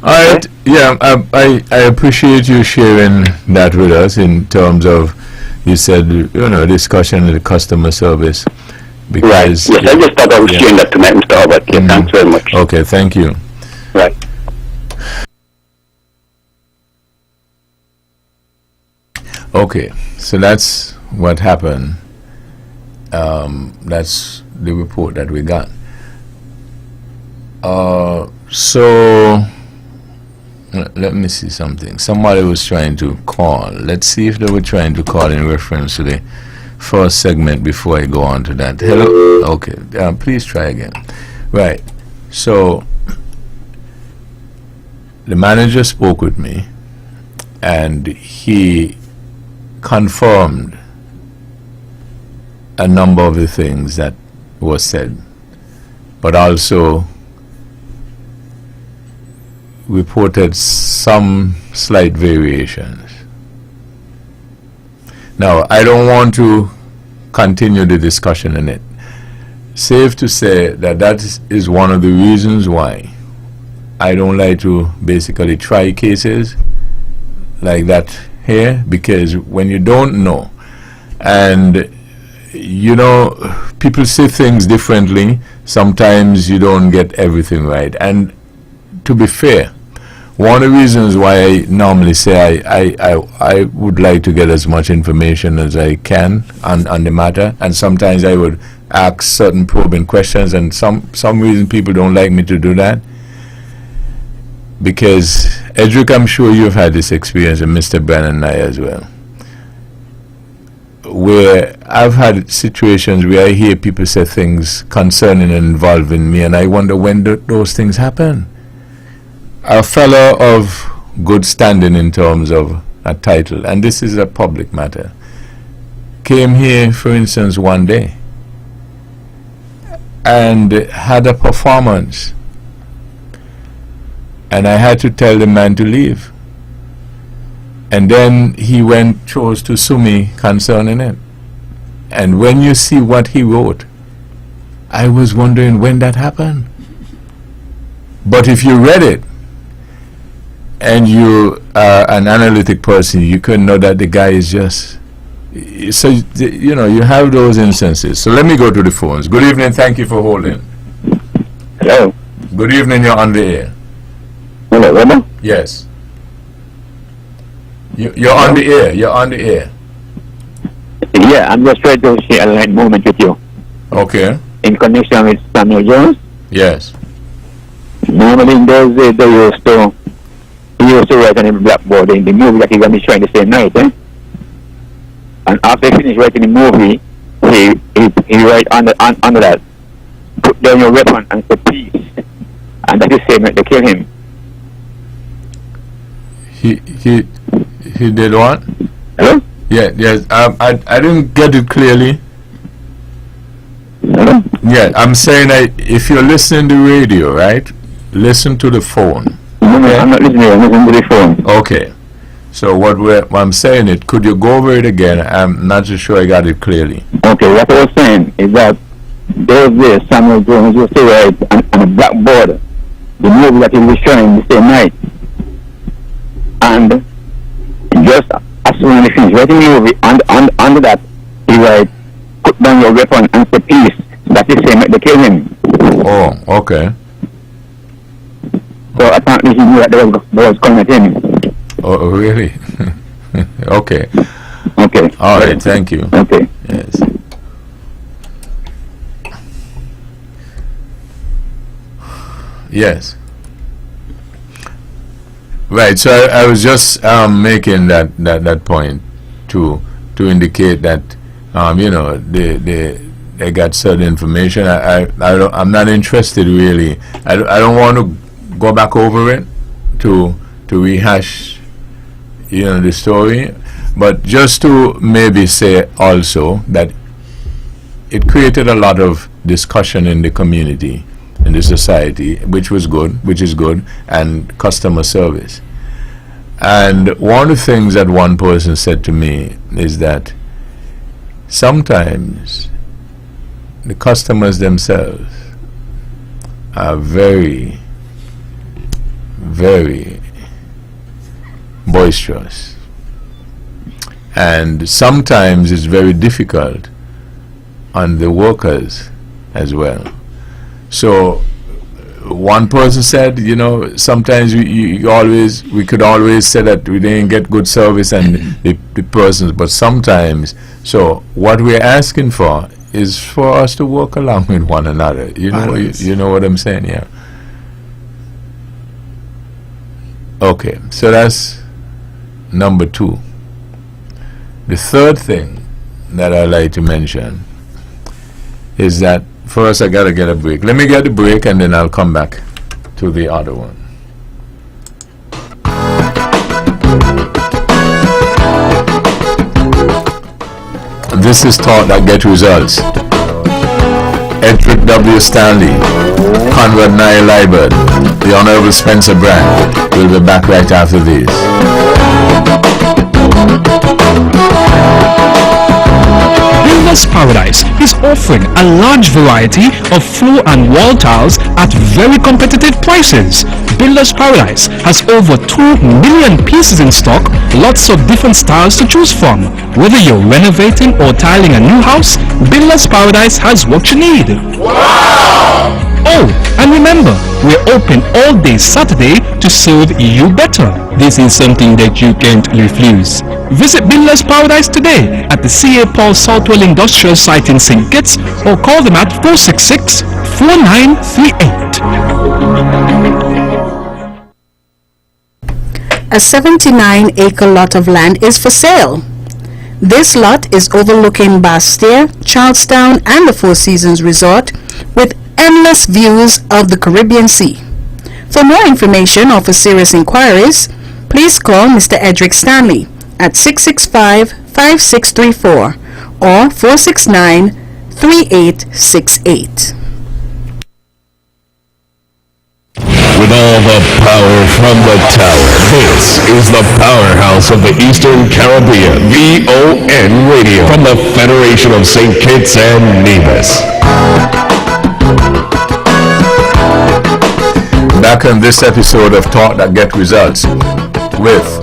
All right. Yeah, I appreciate you sharing that with us in terms of, you said, discussion of the customer service. Because, right. Yes, I just thought I was sharing that tonight, Mr. Herbert. Yeah, thanks very much. Okay, thank you. Right. Okay, so that's what happened. That's the report that we got. So Let me see something. Somebody was trying to call. Let's see if they were trying to call in reference to the first segment before I go on to that. Hello? Okay. Please try again. Right. So, the manager spoke with me, and he confirmed a number of the things that were said, but also reported some slight variations. Now, I don't want to continue the discussion in it. Safe to say that that is one of the reasons why I don't like to basically try cases like that here, because when you don't know, and you know, people say things differently, sometimes you don't get everything right. And to be fair, one of the reasons why I normally say I would like to get as much information as I can on the matter, and sometimes I would ask certain probing questions, and some reason people don't like me to do that, because Edric, I'm sure you've had this experience, and Mr. Brennan and I as well, where I've had situations where I hear people say things concerning and involving me, and I wonder when those things happen. A fellow of good standing in terms of a title, and this is a public matter, came here, for instance, one day and had a performance, and I had to tell the man to leave. And then he chose to sue me concerning it. And when you see what he wrote, I was wondering when that happened. But if you read it, and you are an analytic person, you could know that the guy is just... So, you know, you have those instances. So let me go to the phones. Good evening, thank you for holding. Hello. Good evening, you're on the air. Hello, Webbo? Yes. You're on the air. You're on the air. Yeah, I'm just trying to share a light moment with you. Okay. In connection with Samuel Jones. Yes. Normally in those days, he used to write on the blackboard in the movie that he's going to be showing the same night, eh? And after he finished writing the movie, he write under that, put down your weapon and say peace. And that is saying that they kill him. He did what? Hello? Yeah, yes. I didn't get it clearly. Hello? Yeah, I'm saying that if you're listening to radio, right? Listen to the phone. No, Okay? I'm not listening. I'm listening to the phone. Okay. So what I'm saying it, could you go over it again? I'm not so sure I got it clearly. Okay, what I was saying is that those days Samuel Jones used to write on a blackboard the movie that he was showing the same night. And just as soon as he finished writing the movie, under that, he write, put down your weapon and say peace. That is saying that they kill him. Oh, okay. So apparently he knew that they was coming at him. Oh, really? Okay. Okay. All right, thank you. Okay. Yes. Yes. Right. So I was just making that point to indicate that you know, they got certain information. I'm not interested really. I don't want to go back over it to rehash, you know, the story, but just to maybe say also that it created a lot of discussion in the community, in the society, which is good, and customer service. And one of the things that one person said to me is that sometimes the customers themselves are very, very boisterous, and sometimes it's very difficult on the workers as well. So one person said, you know, sometimes we could always say that we didn't get good service and the persons, but sometimes, so what we're asking for is for us to work along with one another. You know what I'm saying? Yeah. Okay, so that's number 2. The third thing that I like to mention is that first I gotta get a break. Let me get the break and then I'll come back to the other one. This is Thought That Get Results. Edric W. Stanley, Conrad Nye Liebert, the Honorable Spencer Brand. We'll be back right after these. Builders Paradise is offering a large variety of floor and wall tiles at very competitive prices. Builders Paradise has over 2 million pieces in stock, lots of different styles to choose from. Whether you're renovating or tiling a new house, Builders Paradise has what you need. Wow! Oh, and remember, we're open all day Saturday to serve you better. This is something that you can't refuse. Visit Builders Paradise today at the C.A. Paul Southwell Industrial Site in St. Kitts or call them at 466-4938. A 79-acre lot of land is for sale. This lot is overlooking Bastia, Charlestown, and the Four Seasons Resort with endless views of the Caribbean Sea. For more information or for serious inquiries, please call Mr. Edric Stanley at 665-5634 or 469-3868. With all the power from the tower, this is the powerhouse of the Eastern Caribbean, VON Radio, from the Federation of St. Kitts and Nevis. Back on this episode of Talk That Get Results with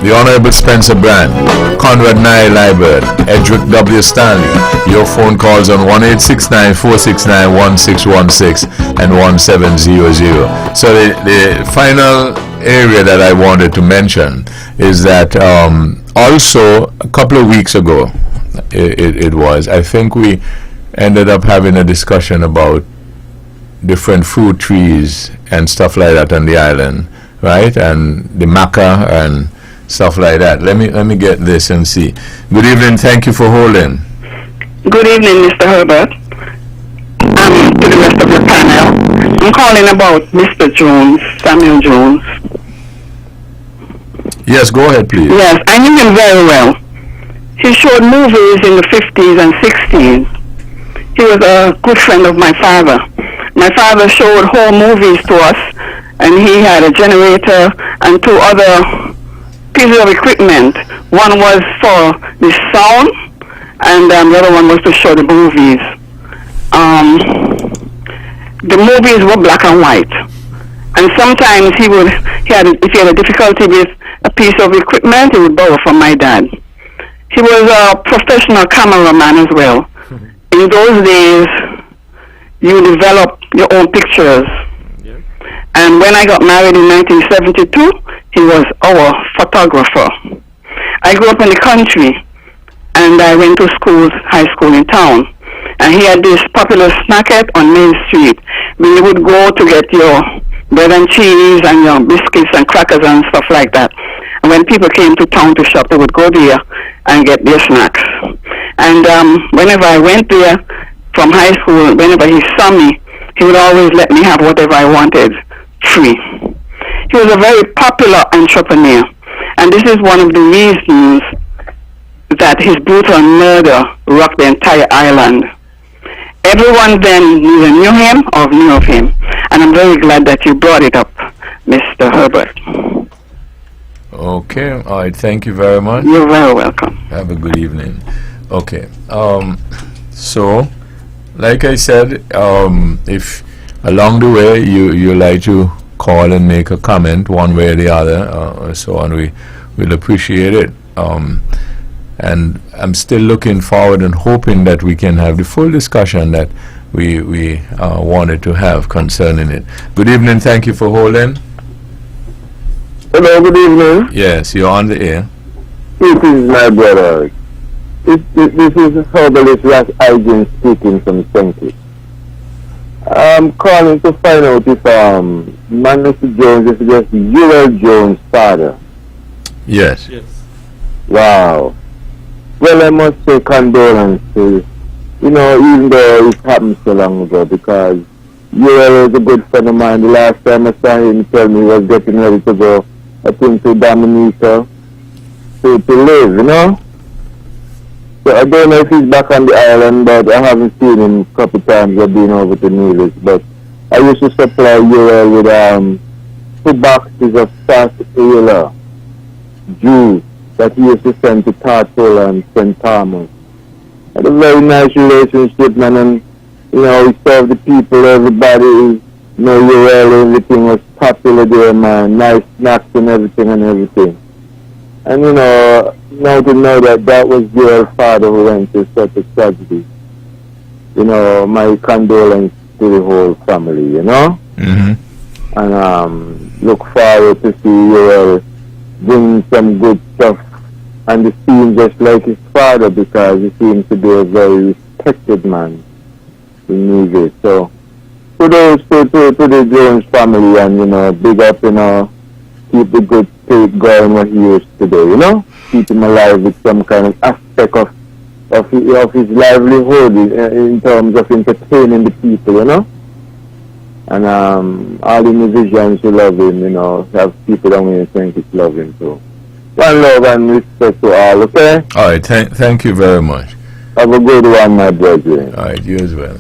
the Honorable Spencer Brand, Conrad Nye Liebert, Edric W. Stanley. Your phone calls on 1-869-469-1616 and 1700. So the final area that I wanted to mention is that also a couple of weeks ago, it was, I think we ended up having a discussion about different fruit trees and stuff like that on the island, right? And the maca and stuff like that. Let me get this and see. Good evening. Thank you for holding. Good evening, Mr. Herbert. To the rest of the panel. I'm calling about Mr. Jones, Samuel Jones. Yes, go ahead, please. Yes, I knew him very well. He showed movies in the 50s and 60s. He was a good friend of my father. My father showed home movies to us, and he had a generator and 2 other pieces of equipment. One was for the sound, and the other one was to show the movies. The movies were black and white, and sometimes if he had a difficulty with a piece of equipment, he would borrow from my dad. He was a professional cameraman as well. In those days, you develop your own pictures. Yeah. And when I got married in 1972, he was our photographer. I grew up in the country, and I went to high school in town. And he had this popular snackette on Main Street, where you would go to get your bread and cheese and your biscuits and crackers and stuff like that. And when people came to town to shop, they would go there and get their snacks. And whenever I went there from high school, whenever he saw me, he would always let me have whatever I wanted free. He was a very popular entrepreneur, and this is one of the reasons that his brutal murder rocked the entire island. Everyone then either knew him or knew of him, and I'm very glad that you brought it up, Mr. Herbert. Okay, all right, thank you very much. You're very welcome. Have a good evening. Okay, so like I said, if along the way you like to call and make a comment one way or the other, or so on, we'll appreciate it. And I'm still looking forward and hoping that we can have the full discussion that we wanted to have concerning it. Good evening, thank you for holding. Hello, good evening. Yes, you're on the air. This is my brother. This is Herbalist Ross Hygiene speaking from St. Kitts. I'm calling to find out if Mr. Jones is just Uriel Jones' father. Yes. Yes. Wow. Well, I must say condolences. You know, even though it happened so long ago, because Uriel was a good friend of mine. The last time I saw him tell me he was getting ready to go, I think, to Dominica to live, you know? So I don't know if he's back on the island, but I haven't seen him a couple times. I've been over to Nevis, but I used to supply Uriel with 2 boxes of sarsaparilla juice that he used to send to Tartola and St. Thomas. Had a very nice relationship, man, and you know, he served the people, everybody, you know, Uriel, everything was popular there, man, nice snacks and everything. And you know, now to know that was Uriel's father who went through such a tragedy. You know, my condolences to the whole family, you know? Mm-hmm. And look forward to see Uriel bring some good stuff and the scene just like his father, because he seems to be a very respected man in Nevis. So kudos to the Jones family, and you know, big up, you know, keep the good spirit going what he is today, you know? Keep him alive with some kind of aspect of his livelihood in terms of entertaining the people, you know? And all the musicians who love him, you know, have people that we think it's love him too. One love and respect to all, okay? Alright, thank you very much. Have a good one, my brethren. Alright, you as well.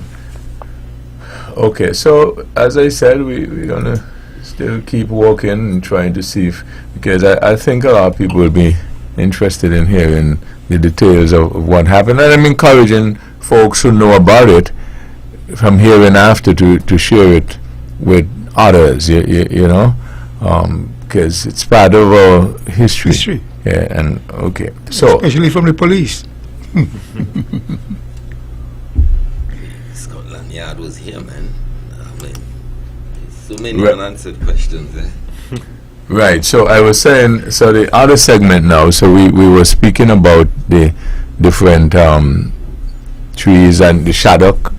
Okay, so as I said, we're gonna still keep working and trying to see if, because I think a lot of people will be interested in hearing the details of what happened, and I'm encouraging folks who know about it from here and after to share it with others, you know, because it's part of our history. Yeah, and okay, so especially from the police. Scotland Yard was here, man. I mean, so many unanswered questions there. Right, so I was saying, so the other segment now, so we were speaking about the different trees and the shaddock.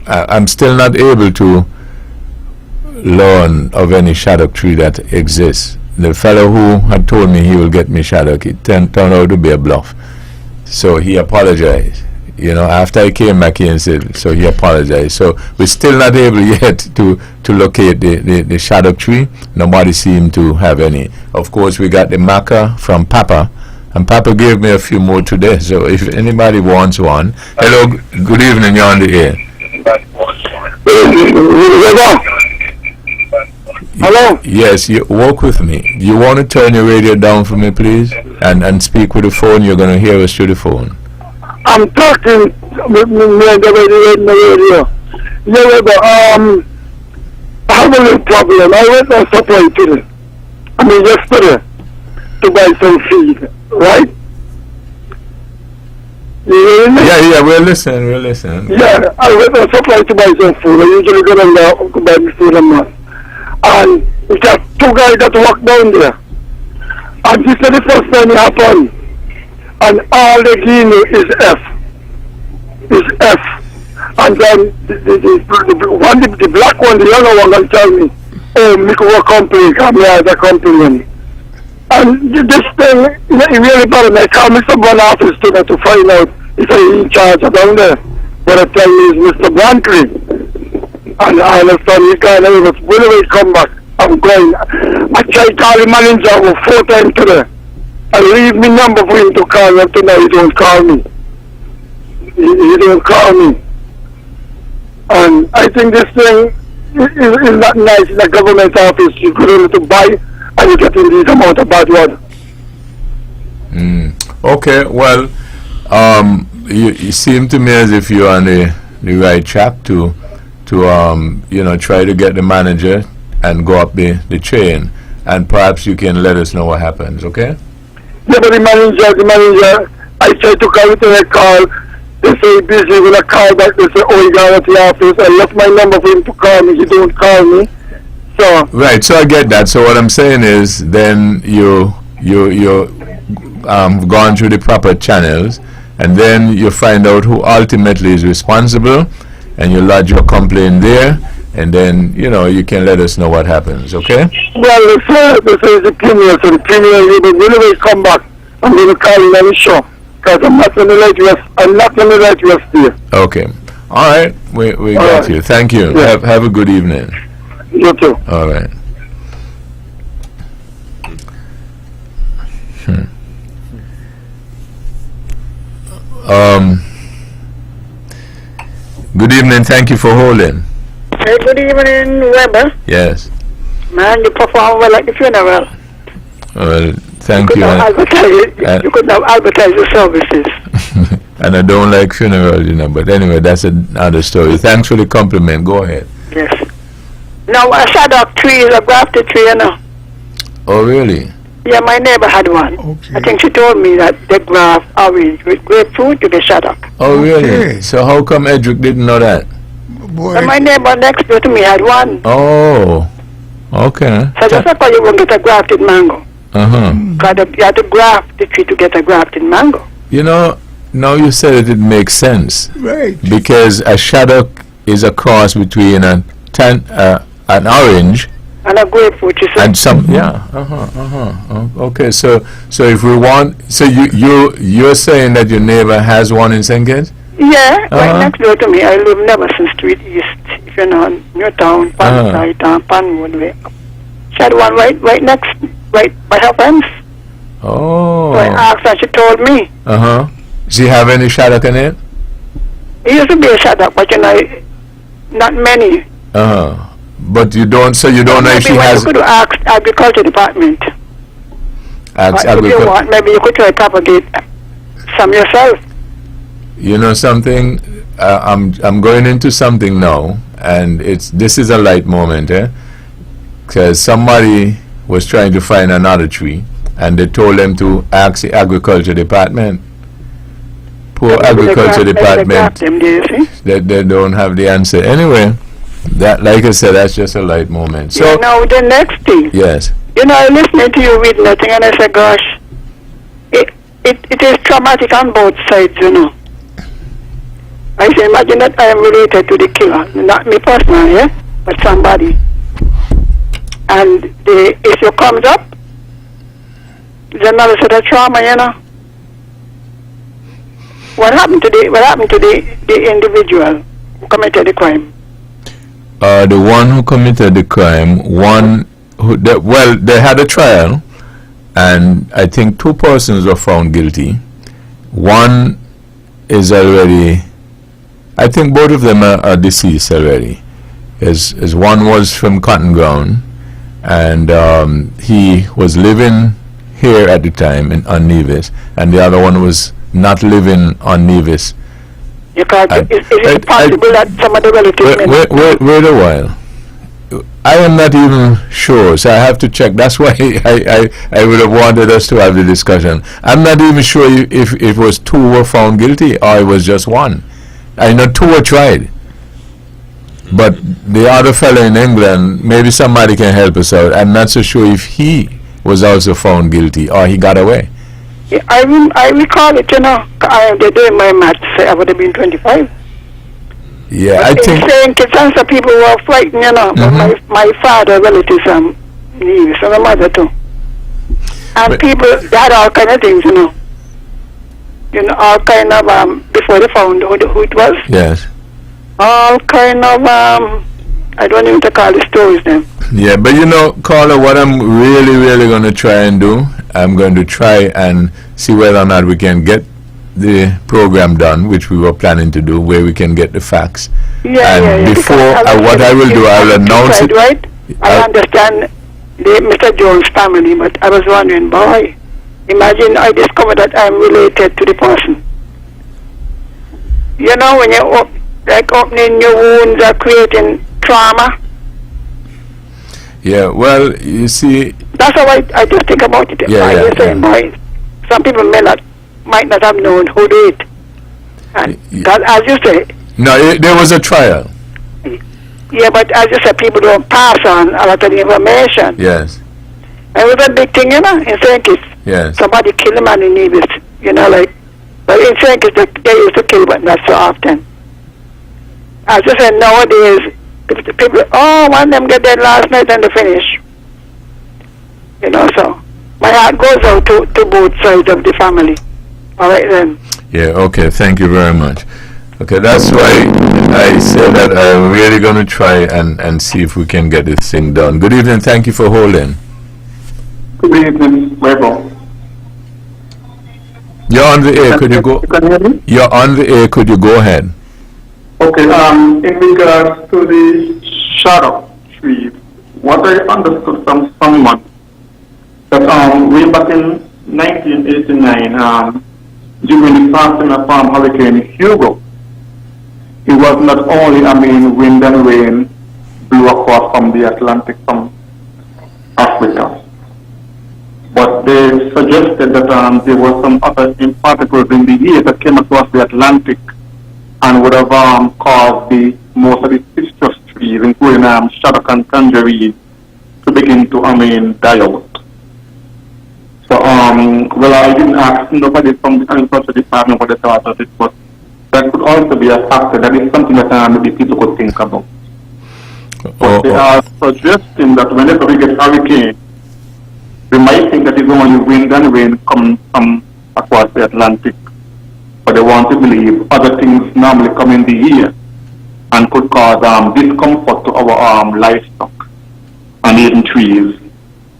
I'm still not able to learn of any shaddock tree that exists. The fellow who had told me he will get me shaddock, it turned out to be a bluff. So he apologized. You know, after I came back here and said, so he apologized. So we're still not able yet to locate the shaddock tree. Nobody seemed to have any. Of course, we got the maca from Papa, and Papa gave me a few more today. So if anybody wants one, hello, good evening, you're on the air. Hello? Yes, you walk with me. You want to turn your radio down for me, please? And speak with the phone. You're going to hear us through the phone. I'm talking with me on the radio. Yeah, but I have a little problem. I went on supply today. I mean, yesterday, to buy some feed, right? You hear me? Yeah, we're listening. Yeah, I went on supply to buy some food. I usually go down there to buy the food and man. And it's got 2 guys that walk down there. And this is the first time it happened. And all they give me is F. Is F. And then the black one, the yellow one, can tell me, oh, me could work complain, come here as a complaint. And this thing, it really bothered me. I called Mr. Brown office to find out if I'm in charge down there. But I tell me it's Mr. Blantley. And I understand he can't even, when he come back, I'm going. I tried calling manager 4 times today. I leave me number for him to call me. Up to now he don't call me. He don't call me. And I think this thing is not nice in a government office. You go only to buy and you get in this amount of bad word. Okay, well, you seem to me as if you're on the right track to you know, try to get the manager and go up the chain, and perhaps you can let us know what happens, okay? Yeah, but the manager, I tried to call it and I call. They say busy. When I call back, they say, oh, he got at the office. I left my number for him to call me. He don't call me. So right, so I get that. So what I'm saying is, then you gone through the proper channels, and then you find out who ultimately is responsible, and you lodge your complaint there, and then, you know, you can let us know what happens, okay? Well, this is the premier, so the premier will come back. I'm going to call you on the show, because I'm not going to let you stay. Okay. All right. We got you. Thank you. Yeah. Have a good evening. You too. All right. Good evening. Thank you for holding. Hey, good evening, Webbo. Yes. Man, you perform well at the funeral. Well, thank you. You could not advertise your services. And I don't like funerals, you know. But anyway, that's another story. Thanks for the compliment. Go ahead. Yes. Now, a shaddock tree is a grafted tree, you know. Oh, really? Yeah, my neighbor had one. Okay. I think she told me that they graft orange with grapefruit to the shaddock. Oh, really? Okay. So how come Edric didn't know that? Boy, And my neighbor next door to me had one. Oh, okay. So that's why you won't get a grafted mango. Uh-huh. Because you have to graft the tree to get a grafted mango. You know, now you said it makes sense. right. Because a shaddock is a cross between an orange And a grapefruit, you see. and some, yeah. Okay, so if we want, so you're saying that your neighbor has one in St. Kitts? Yeah, Uh-huh. right next door to me. I live Neverson Street East. If you know, Newtown, Panside, Panwood way. She had one right by her fence. Oh. So I asked her, she told me. Uh-huh. Does he have any shaddock in it? It used to be a shaddock, but you know, not many. Uh-huh. But you don't, so you don't know if Maybe she when has... you could ask agriculture department. But if you want, maybe you could try to propagate some yourself. You know something? I'm going into something now, and this is a light moment, because somebody was trying to find another tree, and they told them to ask the agriculture department. Poor agriculture department, they don't have the answer. Anyway, that, like I said, that's just a light moment. So Yeah, now the next thing. yes, You know, I listening to you reading that thing, and I said, gosh, it is traumatic on both sides, you know. I say, imagine that I am related to the killer, not me personally, but somebody. And the issue comes up, there's another set of trauma, you know. What happened to the individual who committed the crime? the one who committed the crime, they had a trial, and I think 2 persons were found guilty. One is already, I think both of them are deceased already. As one was from Cotton Ground, and he was living here at the time on Nevis, and the other one was not living on Nevis. Because is it possible that some of the relatives... Wait a while. I am not even sure, so I have to check. That's why I would have wanted us to have the discussion. I'm not even sure if it was 2 were found guilty or it was just 1. I know 2 were tried. But the other fellow in England, maybe somebody can help us out. I'm not so sure if he was also found guilty or he got away. Yeah, I recall it, you know. They're doing my math, say I would have been 25. Yeah, but I think... saying kids and some people were frightened, you know. But my father, relatives, Nevis, and my mother too. And people, they had all kind of things, you know. You know, all kind of, before they found who it was. Yes. All kind of, I don't even to call the stories then. Yeah, but you know, Carla, what I'm really going to try and do, I'm going to try and see whether or not we can get the program done, which we were planning to do, where we can get the facts. Yeah. Before, what I will do, I'll announce it. Right? I understand Mr. Jones' family, but I was wondering, boy, imagine I discovered that I'm related to the person. You know, when you're opening new wounds or creating trauma. Yeah, well, you see... That's how I just think about it. You're saying, boy, some people might not have known who did it. And as you say... No, there was a trial. Yeah, but as you said, people don't pass on a lot of information. Yes. It was a big thing, you know, in St. Kitts. Yes. Somebody killed a man in Nevis, you know, like... But in St. Kitts, they used to kill, but not so often. As I said, nowadays, the people, one of them get dead last night and they finish. You know, so my heart goes out to both sides of the family. All right then. Yeah, okay, thank you very much. Okay, that's why I said that I'm really going to try and see if we can get this thing done. Good evening, thank you for holding. Good evening, Webbo. You're on the air, could you go? Can you hear me? You're on the air, could you go ahead? Okay, in regards to the shadow tree, what I understood from someone that way back in 1989, during the passing of Hurricane Hugo, it was not only, wind and rain blew across from the Atlantic from Africa, but they suggested that there were some other particles in the air that came across the Atlantic and would have caused most of the citrus trees, including shaddock and tangerine, to begin to die out. So well, I didn't ask nobody from the agriculture department what they thought of it, but that could also be a factor. That is something that maybe people could think about. But they are suggesting that whenever we get hurricane, we might think that it's only wind and rain coming from across the Atlantic, but they want to believe other things normally come in the air and could cause discomfort to our livestock and even trees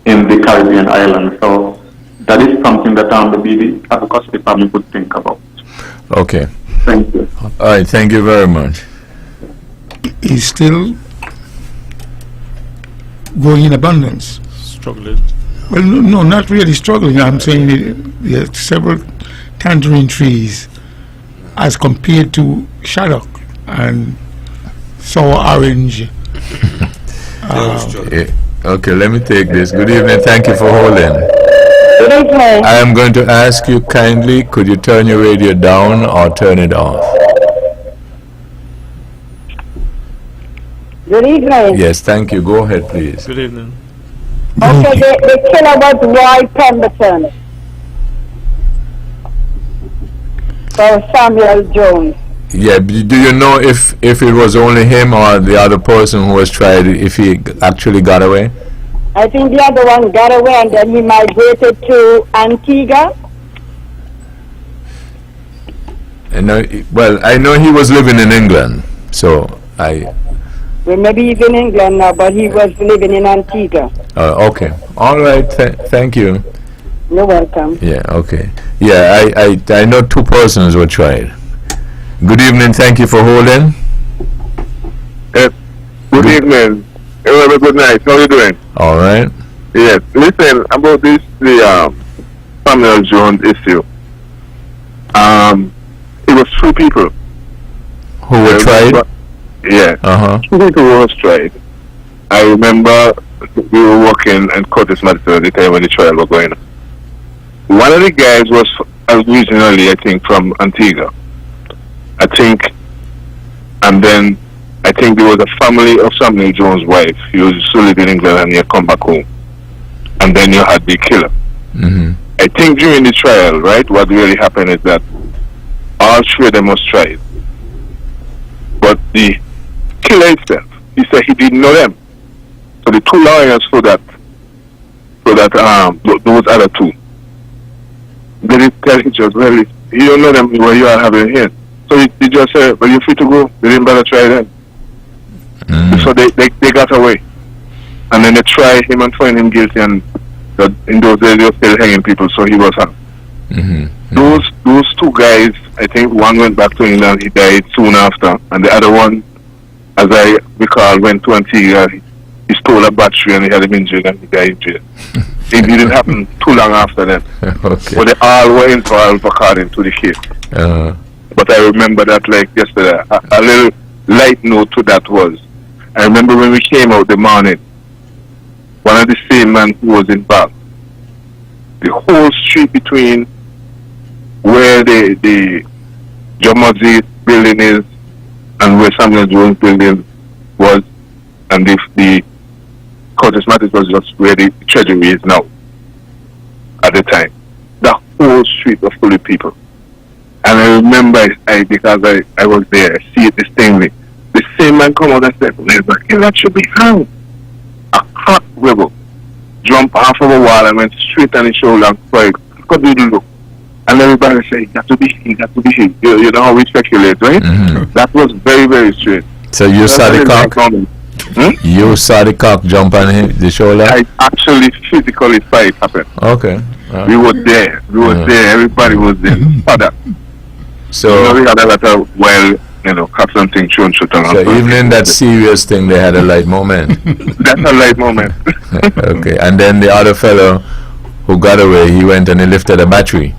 in the Caribbean islands. So that is something that the agriculture department could think about. Okay. Thank you. All right, thank you very much. Is still growing in abundance. Struggling. Well, no, not really struggling. I'm saying there are several tangerine trees as compared to shaddock and sour orange. Okay, let me take this. Good evening, thank you for holding. Good evening. I am going to ask you kindly, could you turn your radio down or turn it off? Good evening. Yes, thank you. Go ahead, please. Good evening. Okay, the killer was Roy Pemberton. For Samuel Jones. Yeah, do you know if it was only him or the other person who was tried, if he actually got away? I think the other one got away and then he migrated to Antigua. Well, I know he was living in England, so Well, maybe he's in England now, but he was living in Antigua. Okay. All right. Thank you. You're welcome. Yeah. Okay. Yeah. I know two persons were tried. Good evening. Thank you for holding. Good evening. Have a good night. How are you doing? All right. Yes. Listen about the Samuel Jones issue. It was two people who were tried. Yeah. Two people was tried. I remember we were working in Curtis Madison at the time when the trial was going on. One of the guys was originally, I think, from Antigua. And then I think there was a family of Samuel Jones' wife. He was still living in England and he had come back home. And then you had the killer. Mm-hmm. I think during the trial, right, what really happened is that all three of them was tried. But the killer itself, he said he didn't know them. So the two lawyers for that those other two, they didn't tell each other, well, you don't know them, well, you are having here. So he just said, well, you're free to go. They didn't bother try them. So they got away. And then they tried him and found him guilty, and in those days they were still hanging people, so he was hung. Mm-hmm. Those two guys, I think one went back to England, he died soon after, and the other one, as I recall, went to Antigua. He stole a battery and he had him injured and he died in jail. It didn't happen too long after that. Okay. But they all were involved according to the case. But I remember that like yesterday. A little light note to that was, I remember when we came out the morning, one of the same man who was involved, the whole street between where the Jomosi building is and where Samuel Jones building was, and the Curtis Mattis was just where the treasury is now at the time. The whole street was full of people. And I remember, because I was there, I see it distinctly. The man come out and said, that should be hung. A crack Webbo jump off of a wall and went straight on his shoulder and cried, look. And everybody said, it got to be he. You know how we speculate, right? Mm-hmm. That was very, very strange. So you saw the cock? You saw the cock jump on the shoulder? I actually physically saw it happen. Okay. We were there. Everybody was there. Father. So we had a lot of cut something shown shut on. So even in that serious thing, they had a light moment. That's a light moment. Okay. And then the other fellow who got away, he went and he lifted a battery.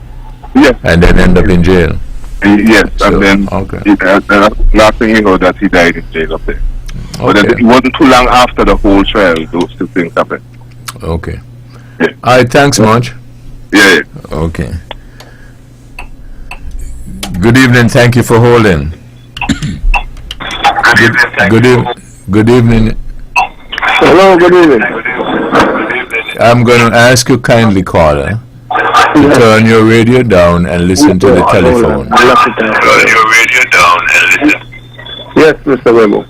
Yes. And then ended up in jail. Yes. So, and then last thing you know that he died in jail up there. But it wasn't too long after the whole trial those two things happened. Okay. Yeah. All right. Thanks much. Yeah. Okay. Good evening. Thank you for holding. Good evening. Hello. Good evening. I'm going to ask you kindly, caller, to turn your radio down and listen to the telephone. Turn your radio down and listen. Yes, Mr. Webbo.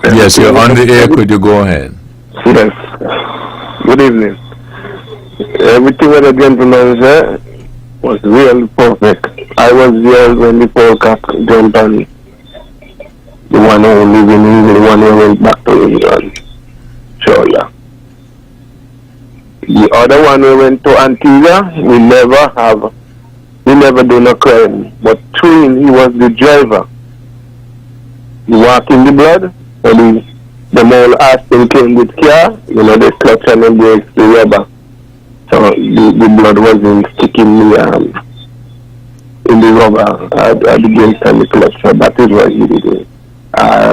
Yes, you're on the air. Could you go ahead? Yes. Good evening. Everything that the gentleman said was really perfect. I was there when the polecat jumped on the one who lived in England, the one who went back to England. Sure, yeah. The other one who went to Antigua, we never do no crime. But through him, he was the driver. He walked in the blood, and the mole Aston came with car, the clutch and the brakes, the rubber. So the blood wasn't sticking in the rubber at the brakes and the clutch. So that is what he did.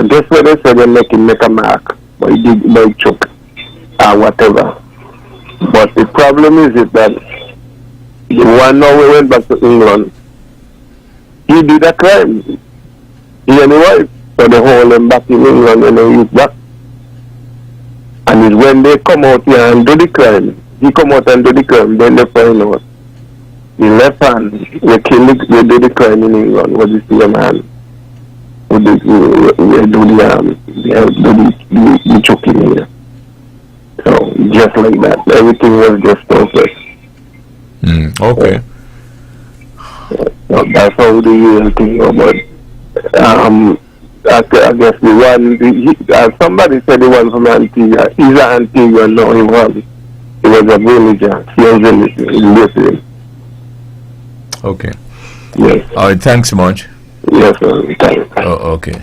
Guess what they said, they make a mark, but he did by choke or whatever. But the problem is that the one now we went back to England, he did a crime. He and his wife. So they hold him back in England and then he's back. And it's when they come out here and do the crime, he come out and do the crime, then they find out the left hand, they do the crime in England, was the same hand. They do the choking here. So just like that, everything was just perfect. Okay. So that's how the thing about. I guess the one, somebody said the one from Antigua. He's an Antigua, no, he was a villager. He was listening. Okay. Yes. All right, thanks much. Yes, sir. Thanks. Oh, okay.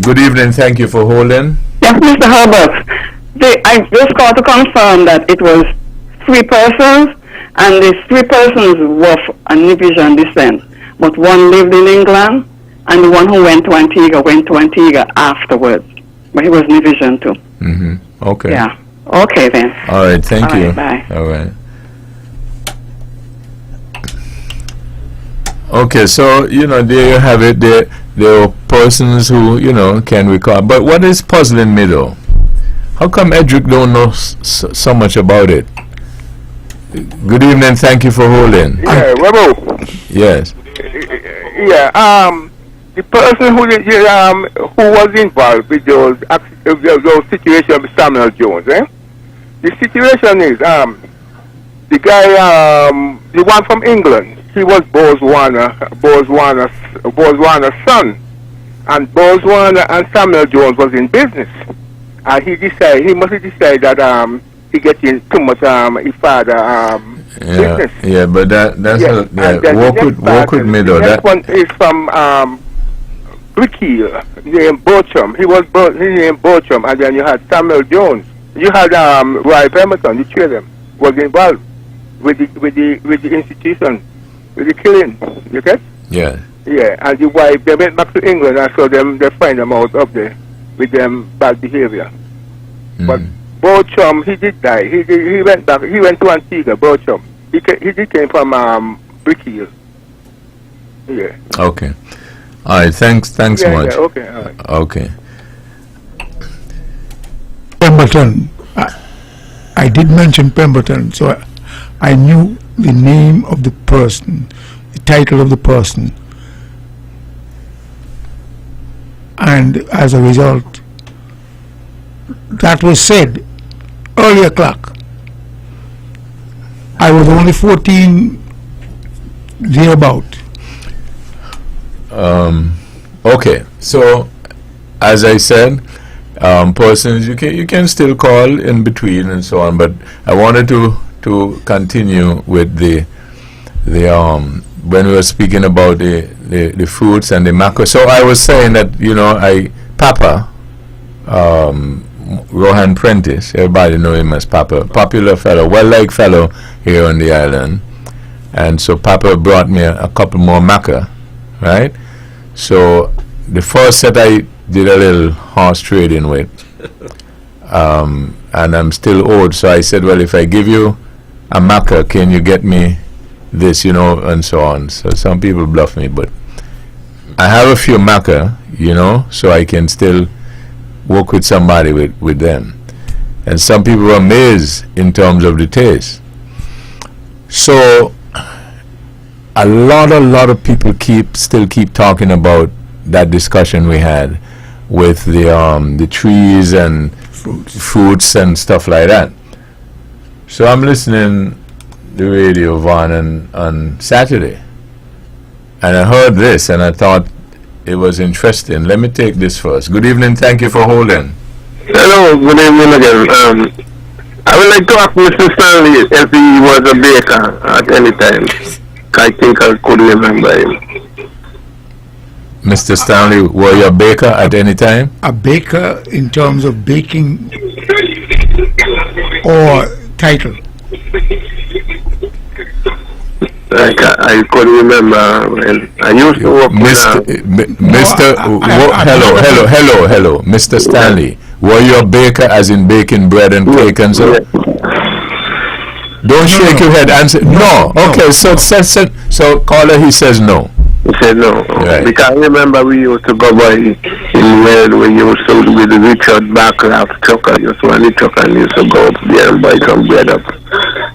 Good evening, thank you for holding. Yes, Mr. Herbert. I just called to confirm that it was 3 persons, and these 3 persons were of Nivision descent. But one lived in England, and the one who went to Antigua afterwards. But he was Nivision too. Mm-hmm. Okay. Yeah. Okay then. All right, thank you. Right, bye. All right. Okay, so, there you have it. There are persons who, can recall. But what is puzzling me, though? How come Edric don't know so much about it? Good evening, thank you for holding. Yeah, Webbo. Yes. Yeah, the person who was involved with those situations with Samuel Jones, the situation is, the guy, the one from England, he was Bose Warner's son. And Bose Warner and Samuel Jones was in business. And he must have decided that he getting too much his father business. Yeah, but that's work with me though. That one is from Brickhill, named Bochum. He named Bochum, and then you had Samuel Jones. You had Roy Pemberton, the two of them was involved with the institution, with the killing. You get? Yeah. Yeah, and the wife, they went back to England and so they find them out up there with them bad behavior. But Bochum, he did die. He went back. He went to Antigua. Bochum. He came from Brickhill. Yeah. Okay. All right. Thanks much. Yeah, okay. All right. Okay. Pemberton. I did mention Pemberton, so I knew the name of the person, the title of the person. And as a result, that was said earlier clock. I was only 14 thereabout. Okay, so as I said, persons you can still call in between and so on, but I wanted to continue with the when we were speaking about the fruits and the macro. So I was saying that Papa Rohan Prentice, everybody know him as Papa, popular fellow, well-liked fellow here on the island, and so Papa brought me a couple more maca, right? So the first set I did a little horse trading with, and I'm still old, so I said, well, if I give you a maca, can you get me this, and so on. So some people bluff me, but I have a few maca, so I can still work with somebody with them. And some people are amazed in terms of the taste. So a lot of people still keep talking about that discussion we had with the trees and fruits and stuff like that. So I'm listening the radio on Saturday, and I heard this and I thought it was interesting. Let me take this first. Good evening, thank you for holding. Hello, good evening again. I would like to ask Mr. Stanley if he was a baker at any time. I think I could remember him. Mr. Stanley, were you a baker at any time? A baker in terms of baking or title? I could remember when I used to work Hello, Mr. Stanley. Were you a baker as in baking bread and cake and so? Don't shake your head. Answer no. Okay, so caller, he says no. He said no. Right. Because I remember we used to go by in where we used to with the Richard Backraft trucker. Just one the trucker used to go up there and buy some bread up.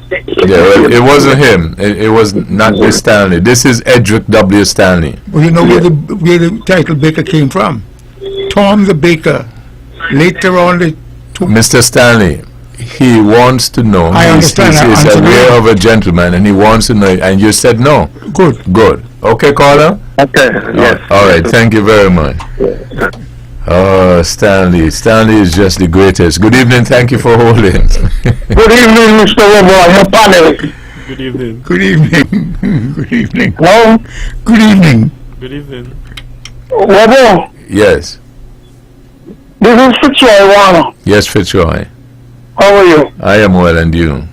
Yeah, well, it wasn't him. It was not this Stanley. This is Edric W. Stanley. Well, you know where the title baker came from? Tom the Baker. Later on, they took... Mr. Stanley, he wants to know. I understand. He's aware of a gentleman, and he wants to know. And you said no. Good. Okay, caller. Okay. Yes. All right. Thank you very much. Yes. Oh, Stanley. Stanley is just the greatest. Good evening. Thank you for holding. Good evening, Mr. Webbo, your panel. Good evening. Good evening. Good evening. Hello? Good evening. Good evening. Webbo, Yes. this is Fitzroy Warner. Yes, Fitzroy. How are you? I am well, and you?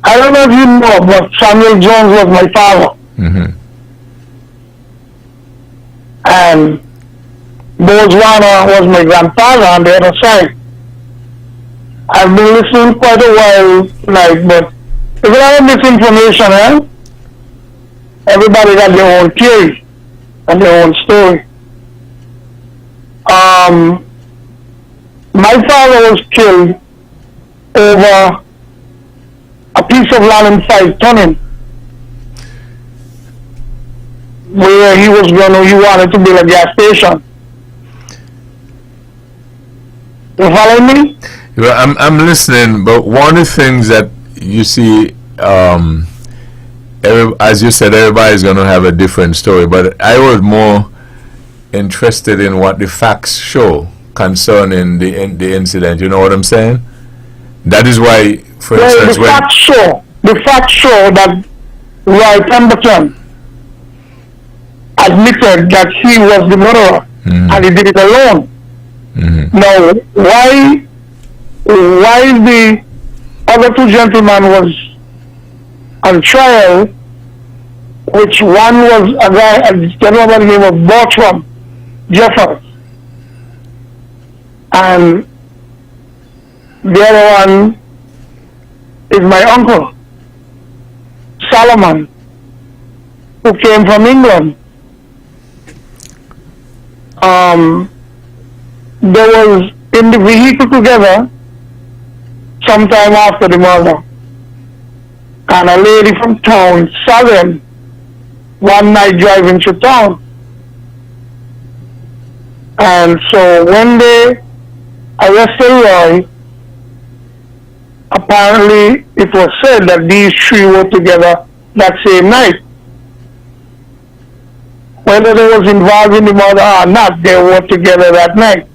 I don't know if you know, but Samuel Jones was my father. Mm-hmm. And Botswana was my grandfather on the other side. I've been listening quite a while tonight, but there's a lot of misinformation, eh? Everybody got their own theory and their own story. My father was killed over a piece of land in 5 Tonnin, where he wanted to build a gas station. You follow me? Well, I'm listening, but one of the things that you see, as you said, everybody's going to have a different story, but I was more interested in what the facts show concerning the incident. You know what I'm saying? That is why, for instance, the facts show that Roy Pemberton admitted that he was the murderer, and he did it alone. Mm-hmm. Now, why the other 2 gentlemen was on trial, which one was a gentleman by the name of Bertram Jeffers, and the other one is my uncle, Solomon, who came from England. They was in the vehicle together sometime after the murder, and a lady from town saw them one night driving through town, And so when they arrested Roy, apparently it was said that these three were together that same night. Whether they was involved in the murder or not, they were together that night.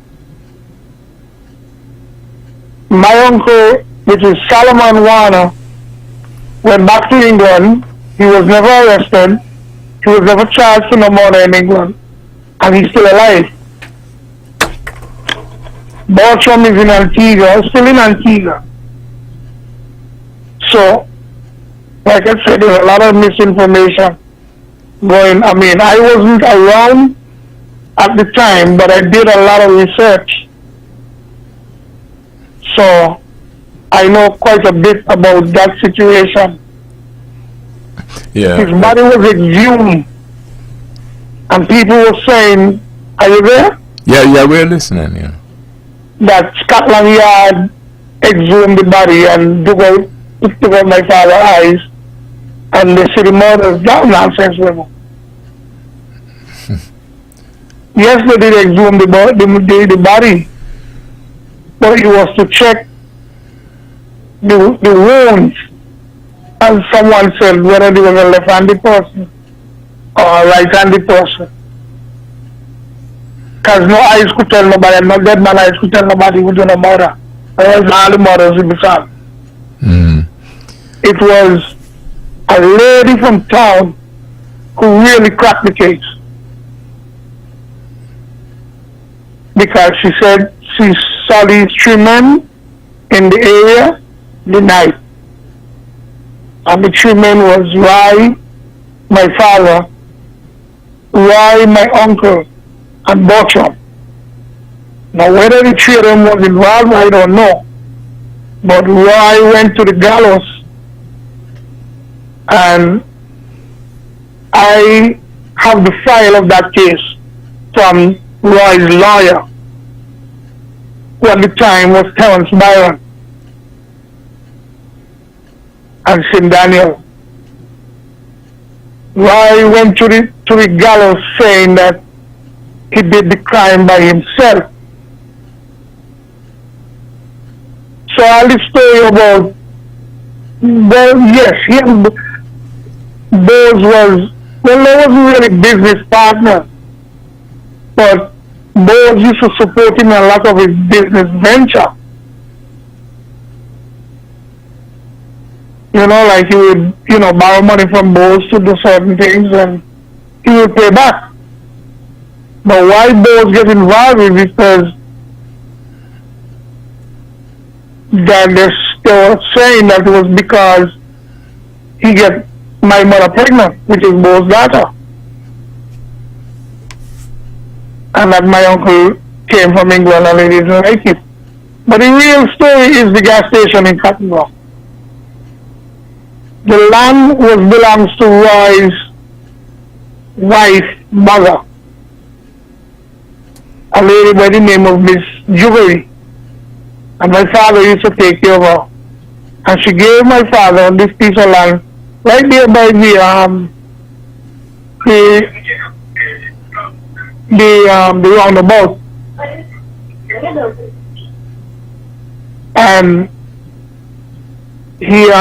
My uncle, which is Solomon Warner, went back to England. He was never arrested. He was never charged for no murder in England. And he's still alive. Bertram is in Antigua, still in Antigua. So, like I said, there's a lot of misinformation going. I mean, I wasn't around at the time, but I did a lot of research. So, I know quite a bit about that situation. Yeah. His body was exhumed, and people were saying, are you there? Yeah, we're listening, yeah. That Scotland Yard exhumed the body and took out my father's eyes, and they say the murder's that nonsense, Webbo. Yes, they did exhume the body, but it was to check the wounds, and someone said whether they was a left-handed person or a right-handed person. Because no eyes could tell nobody, no dead man eyes could tell nobody who done a murder. Or else all the murders would be solved. It was a lady from town who really cracked the case. Because she said she saw these three men in the area the night. And the three men was Roy, my father, Roy, my uncle, and Bertram. Now whether the three of them was involved, I don't know. But Roy went to the gallows, and I have the file of that case from Roy's lawyer, who at the time was Terence Byron and St. Daniel. Roy went to the gallows saying that he did the crime by himself. So all the story about, well, yes, there wasn't really business partner, but Bose used to support him in a lot of his business venture. You know, like he would, borrow money from Bose to do certain things, and he would pay back. But why Bose get involved is because that they were saying that it was because he get my mother pregnant, which is Bo's daughter. And that my uncle came from England and he didn't like it. But the real story is the gas station in Cottonwood. The land belongs to Roy's wife, mother, a lady by the name of Miss Juvery. And my father used to take care of her. And she gave my father this piece of land right there by the roundabout. And he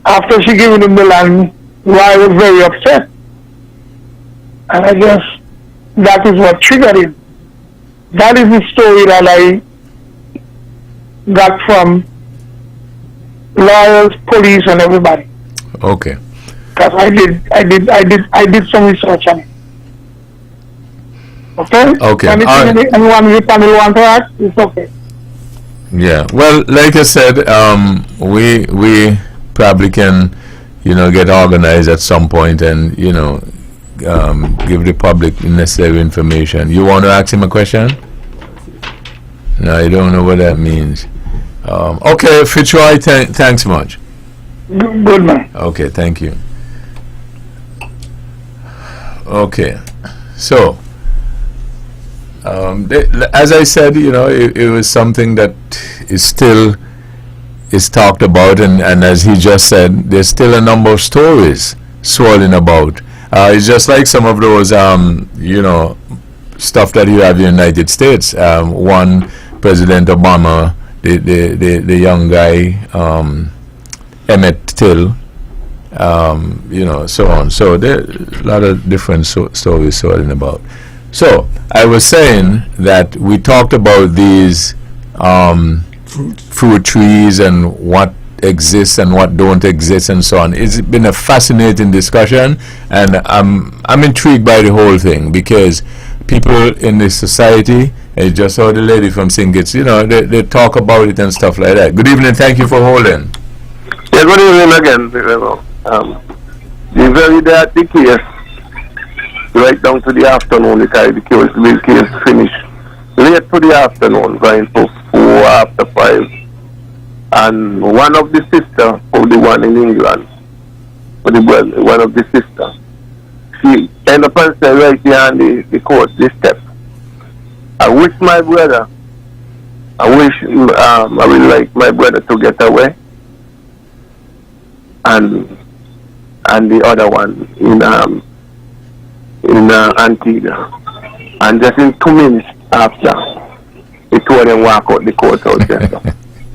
after she gave him the land, Roy was very upset. And I guess that is what triggered him. That is the story that I got from lawyers, police, and everybody. Okay. Because I did some research on it. Okay. Okay. Anyone in the panel want to ask? It's okay. Yeah. Well, like I said, we probably can, get organized at some point and give the public necessary information. You want to ask him a question? No, you don't know what that means. Okay, Fitzroy, thanks much. Good man. Okay, thank you. Okay, so as I said, it was something that is talked about, and as he just said, there's still a number of stories swirling about. It's just like some of those, stuff that you have in the United States. One, President Obama, the young guy, Emmett Till, so on. So there are a lot of different stories sorting about. So I was saying that we talked about these fruit trees and what exists and what don't exist and so on. It's been a fascinating discussion, and I'm intrigued by the whole thing, because people in this society, and just saw the lady from St. Kitts, they talk about it and stuff like that. Good evening, thank you for holding. Yeah, good evening again. The very day at the case, right down to the afternoon, the case finished late to the afternoon, going to 4 after 5. And one of the sisters of the one in England, one of the sisters, she ended up and said right behind the court, the step, I wish my brother, I would like my brother to get away, and the other one in Antigua. And just in 2 minutes after, he told them walk out the courthouse there.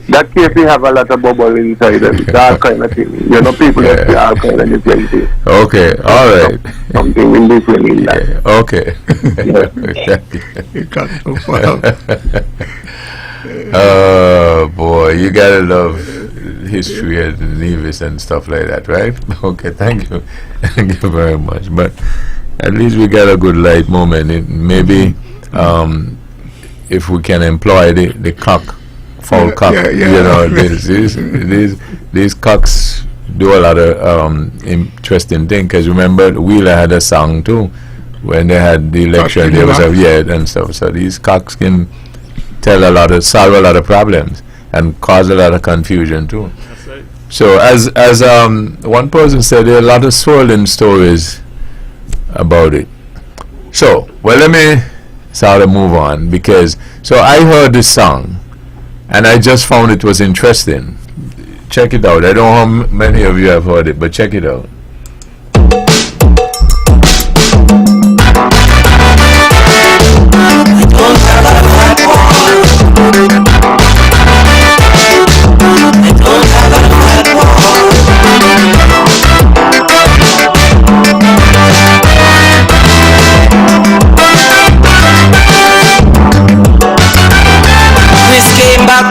That case, we have a lot of bubble inside and that kind of thing. People that see all kind of different things. Okay, all right. Something in different in that. Okay. You got so far. Oh boy, you gotta love history and Nevis and stuff like that, right? Okay, thank you. Thank you very much. But at least we got a good light moment. Maybe if we can employ the cock, foul cock, these cocks do a lot of interesting things. Because remember, Wheeler had a song too when they had the election. There was and stuff. So these cocks can solve a lot of problems and cause a lot of confusion too. That's right. So as one person said, there are a lot of swirling stories about it. So let me sort of move on, because I heard this song and I just found it was interesting. Check it out. I don't know how many of you have heard it, but check it out.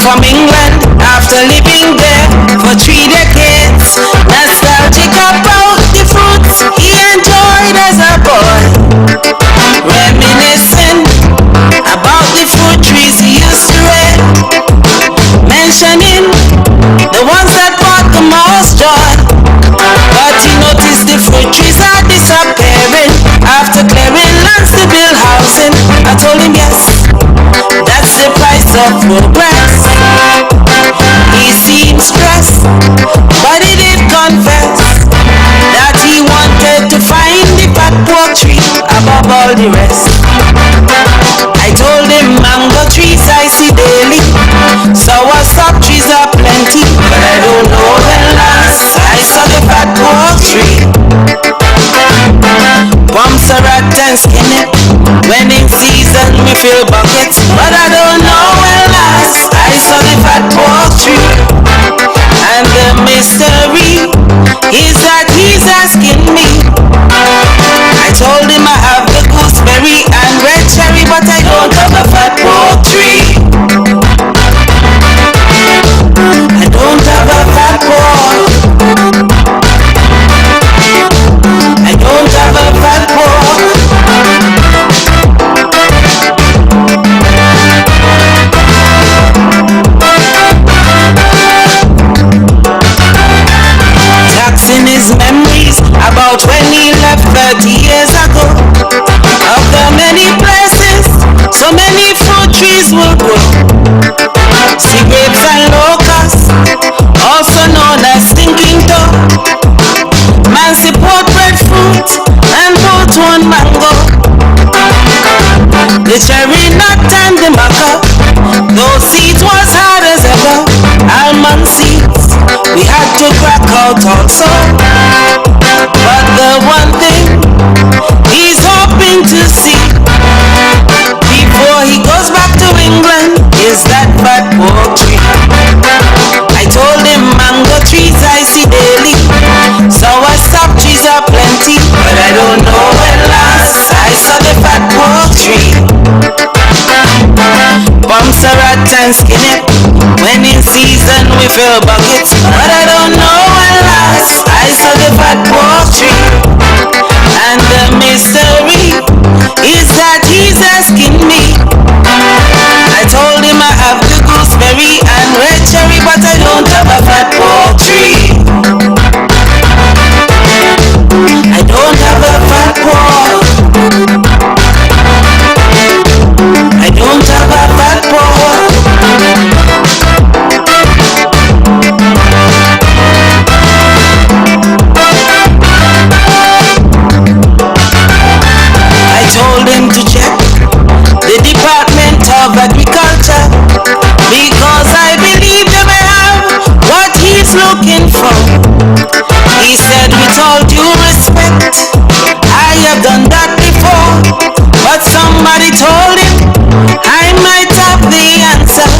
From England after living there for 3 decades, nostalgic about the fruits he enjoyed as a boy, reminiscing about the fruit trees he used to read, mentioning the ones that brought the most joy. But he noticed the fruit trees are disappearing after clearing lands to build housing. I told him yes, that's the price of progress. He seemed stressed, but he did confess that he wanted to find the fat pork tree above all the rest. I told him mango trees I see daily, soursop trees are plenty, but I don't know when last I saw the fat pork tree. Pumps are rat and skinny, when in season we fill buckets, but I don't know when last I saw the fat pork tree. And the mystery is that he's asking me. I told him I have the gooseberry and red cherry, but I don't have a fat pork tree. I don't have a fat pork. I don't have a fat pork. Taxing his memories about when he left 30 years ago. Of the many places, so many fruit trees will grow. Sea grapes and locusts, also known as stinking toe. Mansiport breadfruit and both one mango. The cherry nut and the maca, those seeds was hard as ever. Almond seeds we had to crack out also. But the one thing he's hoping to see England is that fat pork tree. I told him mango trees I see daily, soursop trees are plenty, but I don't know when last I saw the fat pork tree. Bumps a rat and skin it, when in season we fill buckets, but I don't know when last I saw the fat pork tree. And the mystery is that he's asking me. I told him I have the gooseberry and red cherry, but I don't have a fat pork tree. I don't have a fat pork. I don't have a fat pork. I told him to check the Department of Agriculture, because I believe they may have what he's looking for. He said, with all due respect, I have done that before, but somebody told him I might have the answer.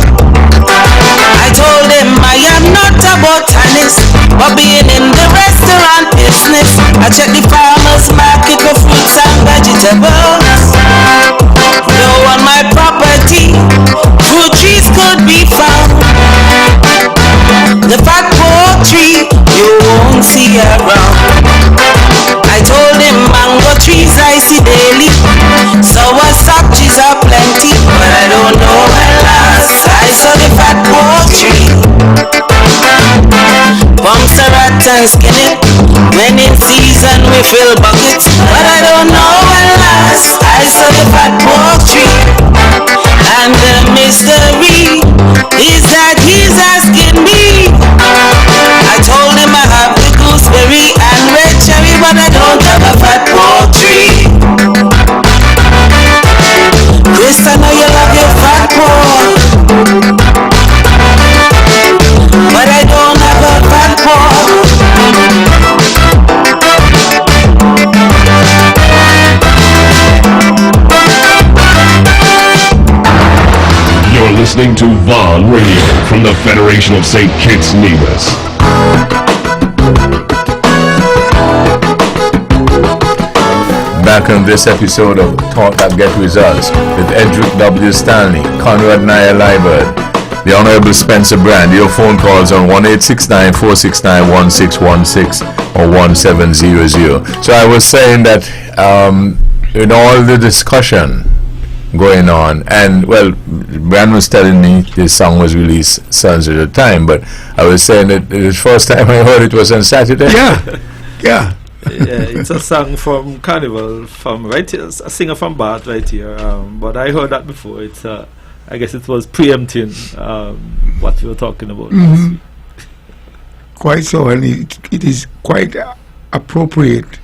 I told him I am not a botanist, but being in the restaurant business, I check the farmer's market for fruits and vegetables. Though on my property, fruit trees could be found. The fat pork tree you won't see around. I told him mango trees I see daily, soursop trees are plenty, but I don't know when last I saw the fat pork tree. Bumps a rat and skin it, when in season we fill buckets, but I don't know when last I saw the fat pork tree. And the mystery is that he's asking me. I told him I have the gooseberry and red cherry, but I don't have a fat pork tree. Chris, I know you love your fat pork, but I don't have a fat pork. You're listening to Vaughn Radio from the Federation of St. Kitts Nevis. Back on this episode of Talk That Get Results with Edric W. Stanley, Conrad Naya Liebert, the Honorable Spencer Brand. Your phone calls on 1-869-469-1616 or 1700. So I was saying that in all the discussion going on, and well, Brand was telling me this song was released Sunday at the time, but I was saying that the first time I heard it was on Saturday. Yeah, it's a song from Carnival, from right here, a singer from Bath right here. But I heard that before. It's I guess it was preempting what we were talking about. Mm-hmm. Quite so, and it is quite appropriate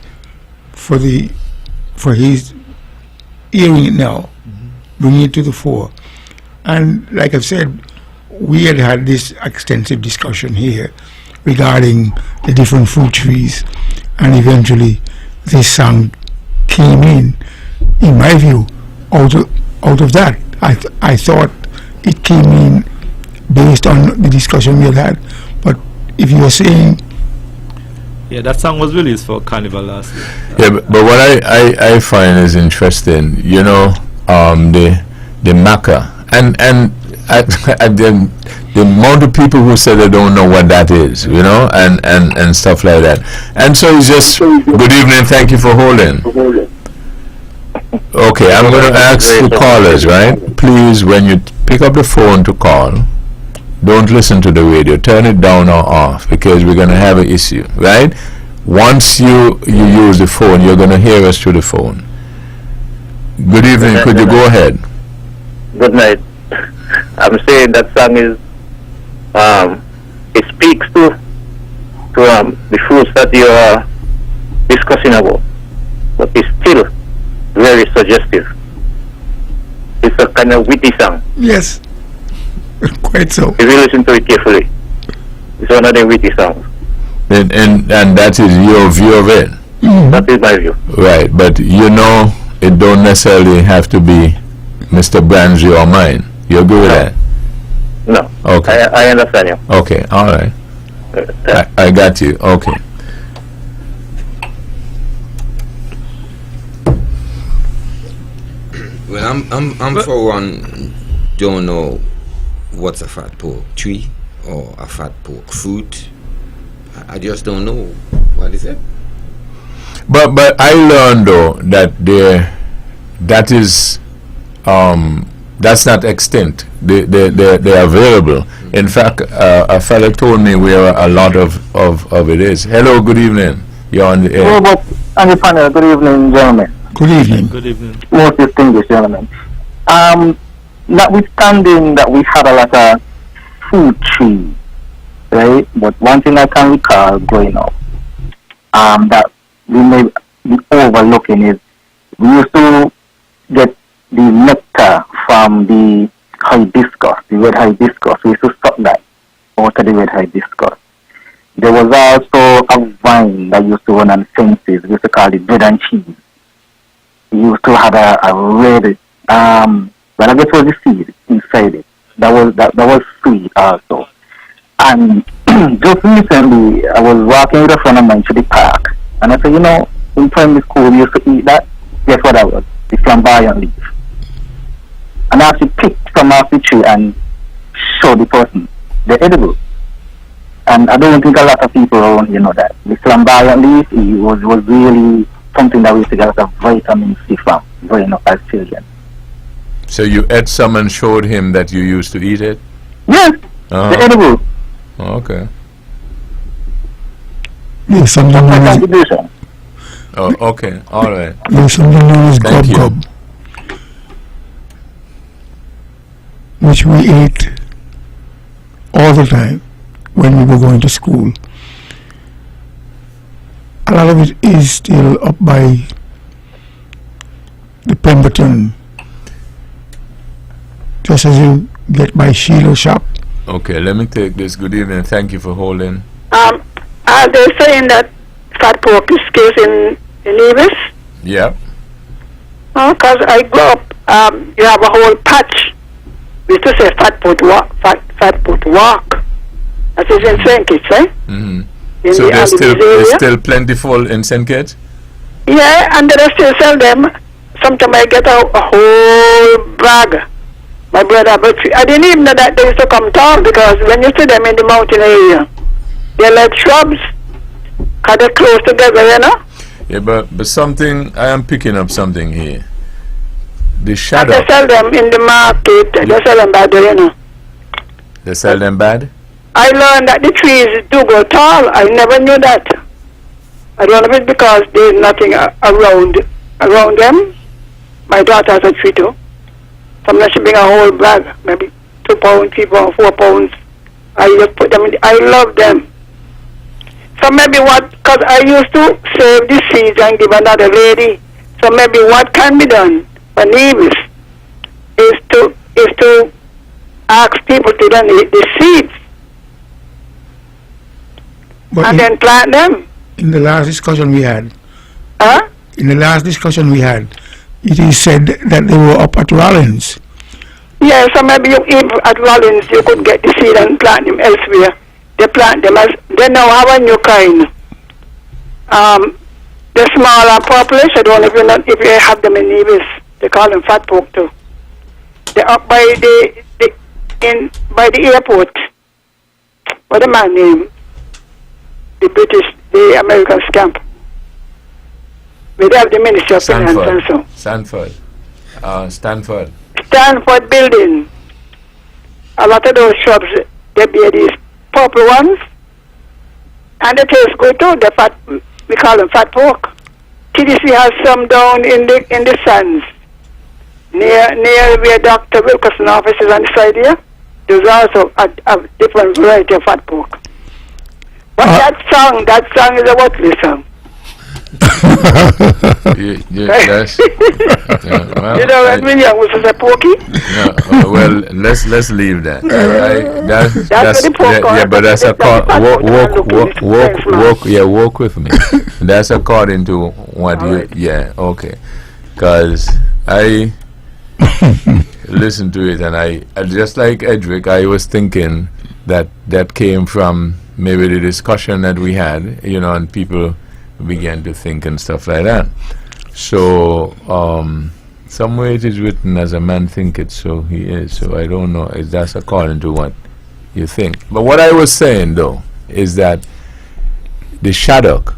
for his hearing it now, bringing it to the fore. And like I've said, we had this extensive discussion here regarding the different fruit trees, and eventually this song came in my view, out of that. I thought it came in based on the discussion we had. But if you are saying... Yeah, that song was released for Carnival last year. Yeah, but what I find is interesting, you know, the maca, and the amount of people who say they don't know what that is, you know, and stuff like that. And so it's just, good evening, thank you for holding. Okay, I'm going to ask the callers, right? Please, when you pick up the phone to call, don't listen to the radio. Turn it down or off, because we're going to have an issue, right? Once you use the phone, you're going to hear us through the phone. Good evening. Could you go ahead? Good night. I'm saying that song is, it speaks to the fruits that you are discussing about, but it's still very suggestive. It's a kind of witty song. Yes, quite so. If you listen to it carefully, it's one of the witty songs. And that is your view of it? Mm-hmm. That is my view. Right, but you know, it don't necessarily have to be Mr. Brand's view or mine. You agree with that? No. Okay. I understand you. Okay, all right. I got you. Okay. Well, I'm for one. Don't know what's a fat pork tree or a fat pork fruit. I just don't know what is it. But I learned though that that is that's not extinct. They're available. In fact, a fellow told me where a lot of it is. Hello, good evening. You're on the air. Hello, on the panel. Good evening, gentlemen. Good evening. Good evening. Most distinguished gentlemen. Notwithstanding that we had a lot of food trees, right? But one thing I can recall growing up, that we may be overlooking is we used to get the nectar from the hibiscus, the red hibiscus. We used to suck that out of the red hibiscus. There was also a vine that used to run on fences. We used to call it bread and cheese. We used to have a red, well, I guess it was the seed inside it. That was sweet also. And just recently, I was walking with a friend of mine to the park, and I said, you know, in primary school we used to eat that. Guess what that was? The flamboyant leaf. And I actually picked some off the tree and show the person. They're edible. And I don't think a lot of people around here know that. The flamboyant leaf was really something that we used to get a lot of vitamin C from growing up as children. So you ate some and showed him that you used to eat it? Yes, they're edible. Oh, okay. There's something known as, Oh, okay. All right. there's something known as Thank gob you. gob, which we ate all the time when we were going to school. A lot of it is still up by the Pemberton, just as you get by Shiloh shop. Okay, let me take this. Good evening. Thank you for holding. Are they saying that fat pork is scarce in Nevis? Yeah. Because I grew up, you have a whole patch. We used to say fat pork walk. That is in St. Kitts, eh? Mm-hmm. In So the there's area. still plentiful in St. Kitts? Yeah, and they still sell them. Sometimes I get a whole bag. My brother, but I didn't even know that they used to come down, because when you see them in the mountain area, they're like shrubs, because they're close together, you know? Yeah, but something, I am picking up something here. The And shadow. they sell them in the market. They sell them bad, you know. They sell them bad? I learned that the trees do go tall. I never knew that. I don't know if it's because there's nothing around them. My daughter has a tree too. Sometimes she bring a whole bag, maybe 2 pounds, 3 pounds, 4 pounds. I just put them in. I love them. So maybe because I used to save the seeds and give another lady. So maybe what can be done for Nevis is to ask people to donate the seeds But and then plant them. in the last discussion we had, Huh? in the last discussion we had, it is said that they were up at Rollins. Yeah, so maybe if at Rollins you could get the seed and plant them elsewhere. They plant them as they now have a new kind. They're small and purplish. I don't know if you have them in Nevis. They call them fat pork too. They're up by the airport. What the man name? The American scamp. We have the Ministry of Finance and so. Stanford building. A lot of those shrubs, they bear these purple ones, and they taste good too. The fat, we call them fat pork. TDC has some down in the sands, near where Dr. Wilkerson office is on the side here. There's also a different variety of fat pork. But that song is a Watley song. Yes. Well, you know what when young was a porky? Well, let's leave that. That's the pork. Yeah, but that's walk with me. That's according to what you. Right. Yeah, okay. Because listen to it, and I just like Edric, I was thinking that came from maybe the discussion that we had, and people began to think and stuff like that. So, somewhere it is written, as a man thinketh, so he is. So I don't know if that's according to what you think. But what I was saying, though, is that the shaddock,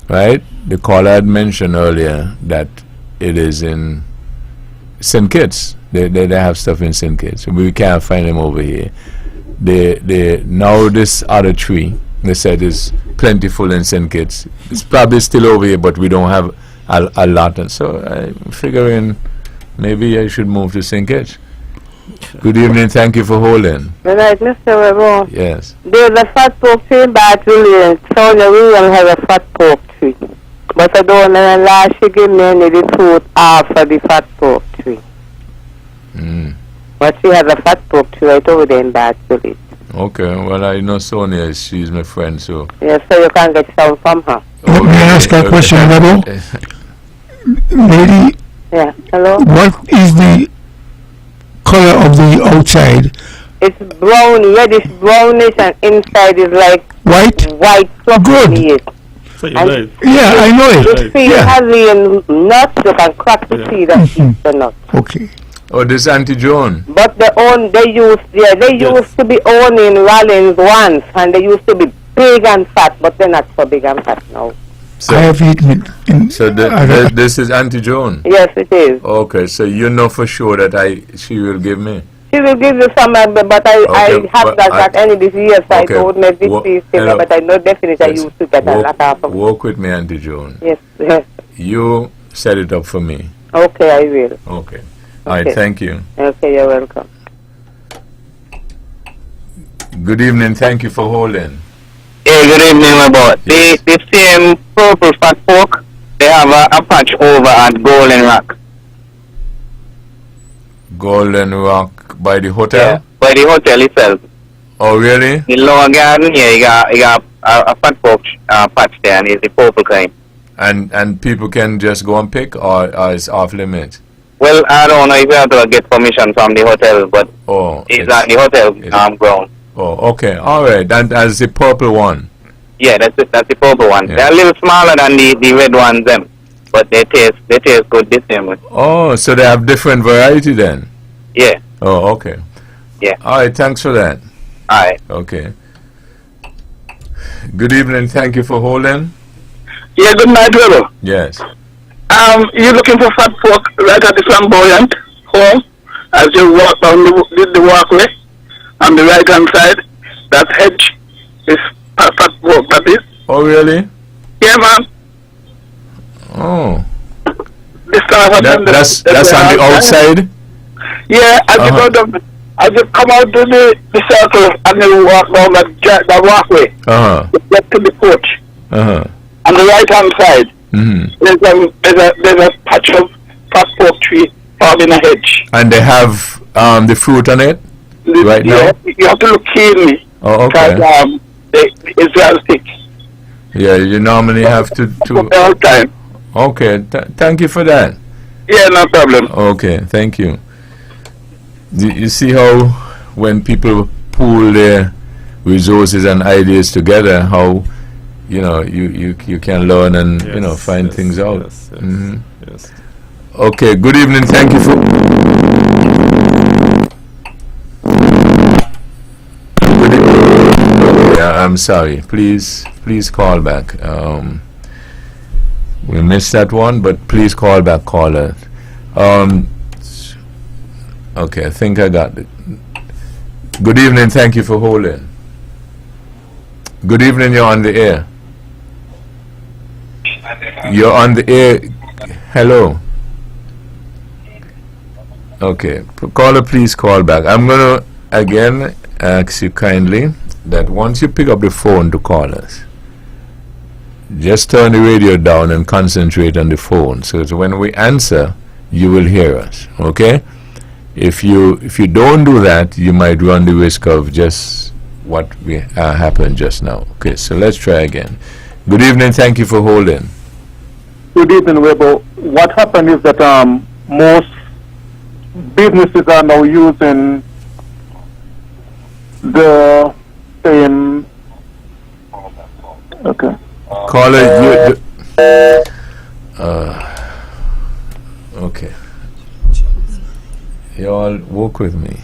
right? The caller had mentioned earlier that it is in St. Kitts. They have stuff in St. Kitts. We can't find them over here. Now this other tree, they said, is plentiful in St. Kitts. It's probably still over here, but we don't have a lot. And so I'm figuring maybe I should move to St. Kitts. Good evening. Thank you for holding. Good night, Mr. Webbo. Yes. There's a fat pork tree in Battery. So the William has a fat pork tree. But I don't know last she gave me any of the fruit after the fat pork tree. But she has a fat pork tree right over there in Battery. Okay, well, I know Sonia, she's my friend, so... Yes, so you can get some from her. Let me ask a question, Webbo. Lady, Yeah, hello? what is the color of the outside? It's brown, reddish brownish, and inside is like... White? White, fluffy. Yes. So you And like? Yeah, I know it. the seed heavy and nuts, you can crack the seed and eat the nuts. Okay. Oh, this Auntie Joan. But they used to be owned in Rollins once, and they used to be big and fat, but they're not so big and fat now. So, I have eaten it. so this is Auntie Joan? Yes, it is. Okay, so you know for sure that she will give me? She will give you some, but I have not got any this year, so I don't know if this is still, but I know definitely I used to get a lot of them. Work with me, Auntie Joan. Yes, yes. You set it up for me. Okay, I will. Okay. All right, thank you. Okay, you're welcome. Good evening, thank you for holding. Yeah, good evening, my boy. Yes. The same purple fat pork, they have a patch over at Golden Rock. Golden Rock by the hotel? Yeah, by the hotel itself. Oh, really? In Lower Garden, yeah, you got a fat pork patch there, and it's the purple kind. And people can just go and pick, or it's off limits? Well, I don't know if you have to get permission from the hotel, but it's on the hotel ground. Oh, okay. All right. And as the purple one? Yeah, that's the purple one. Yeah. They're a little smaller than the red ones, them, but they taste good the same way. Oh, so they have different variety then? Yeah. Oh, okay. Yeah. All right. Thanks for that. All right. Okay. Good evening. Thank you for holding. Yeah, good night, Webbo. Yes. You're looking for fat pork right at the flamboyant hall as you walk down the walkway on the right hand side. That hedge is fat pork, that is. Oh, really? Yeah, man. Oh. That's on the outside? Yeah, as you come out to the circle and you walk down that walkway, get to the porch. On the right hand side, there's a patch of fat pork tree found in a hedge. And they have the fruit on it right now? You have to look keenly. Oh, okay. Because it's very thick. Yeah, you normally have to all time. Okay, thank you for that. Yeah, no problem. Okay, thank you. You see how when people pool their resources and ideas together, how you can learn and find things out. Yes. Okay, good evening, thank you for I'm sorry, please call back. We missed that one, but please call back, caller. Okay, I think I got it. Good evening, thank you for holding. Good evening, you're on the air. You're on the air. Hello. Okay, caller, please call back. I'm going to again ask you kindly that once you pick up the phone to call us, just turn the radio down and concentrate on the phone, so that when we answer, you will hear us. Okay? If you don't do that, you might run the risk of just what happened just now. Okay, so let's try again. Good evening, thank you for holding. Good evening, Webbo. What happened is that most businesses are now using the same. Okay. Caller, okay. You all work with me.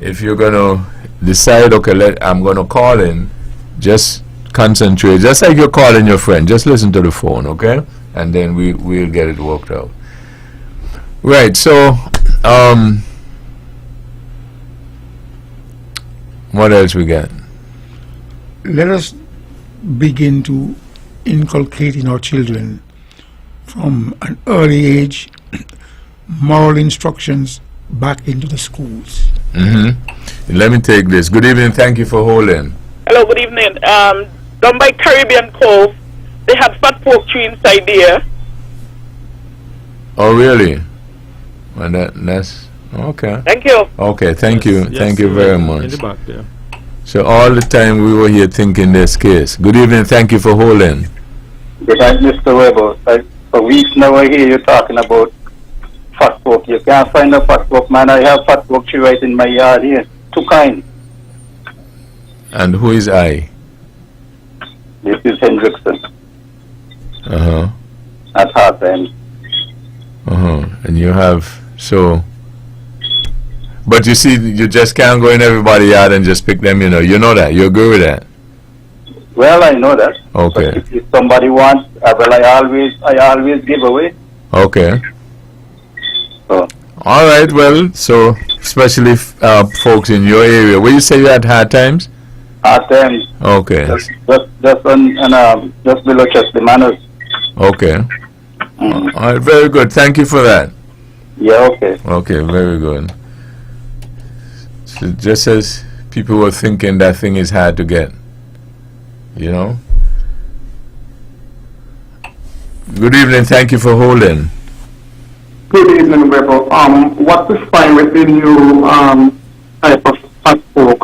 If you're gonna decide, okay, I'm gonna call in, just concentrate, just like you're calling your friend. Just listen to the phone, okay? And then we'll get it worked out. Right. So, what else we got? Let us begin to inculcate in our children from an early age moral instructions back into the schools. Let me take this. Good evening. Thank you for holding. Hello, good evening. Down by Caribbean Cove, they had fat pork tree inside there. Oh, really? Well, that's okay. Thank you. Okay, thank you. Yes, Thank you very in much. the back there. So all the time we were here thinking this case. Good evening. Thank you for holding. Good night, Mr. Webbo. For weeks now I hear you talking about fat pork. You can't find a fat pork, man. I have fat pork tree right in my yard here. Too kind. And who is I? This is Hendrickson Uh-huh. at Hart End. Uh-huh. And you have, so, but you see, you just can't go in everybody's yard and just pick them, you know that, you agree with that? Well, I know that. Okay. But if somebody wants, I always give away. Okay. So. All right, well, so, especially folks in your area, where you say you had hard times? Hart End. Okay. Just below Chesley Manors. Okay. All right, very good. Thank you for that. Yeah, okay. Okay, very good. So just as people were thinking that thing is hard to get, you know? Good evening. Thank you for holding. Good evening, Webbo. What we find with the new type of fat pork,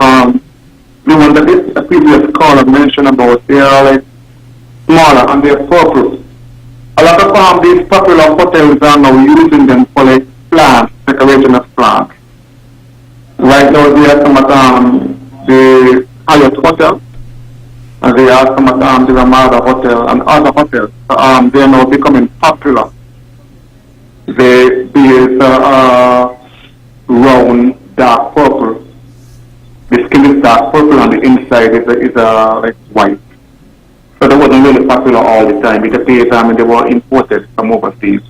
the one that a previous caller mentioned about, they are like smaller and they're purple. A lot of these popular hotels are now using them for like plants, decoration of plants. Right now they are some at the Hyatt Hotel, and they are some at the Ramada Hotel and other hotels. They are now becoming popular. They is round, dark purple. The skin is dark purple and the inside is like white. So they wasn't really popular all the time. It appears they were imported from overseas.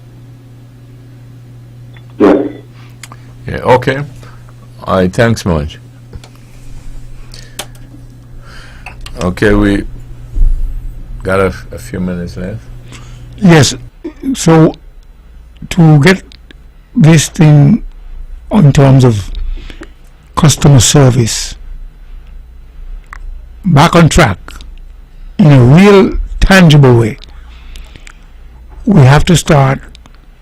Yes. Yeah, okay. All right, thanks much. Okay, we got a few minutes left. Yes, so to get this thing in terms of customer service back on track in a real tangible way, we have to start.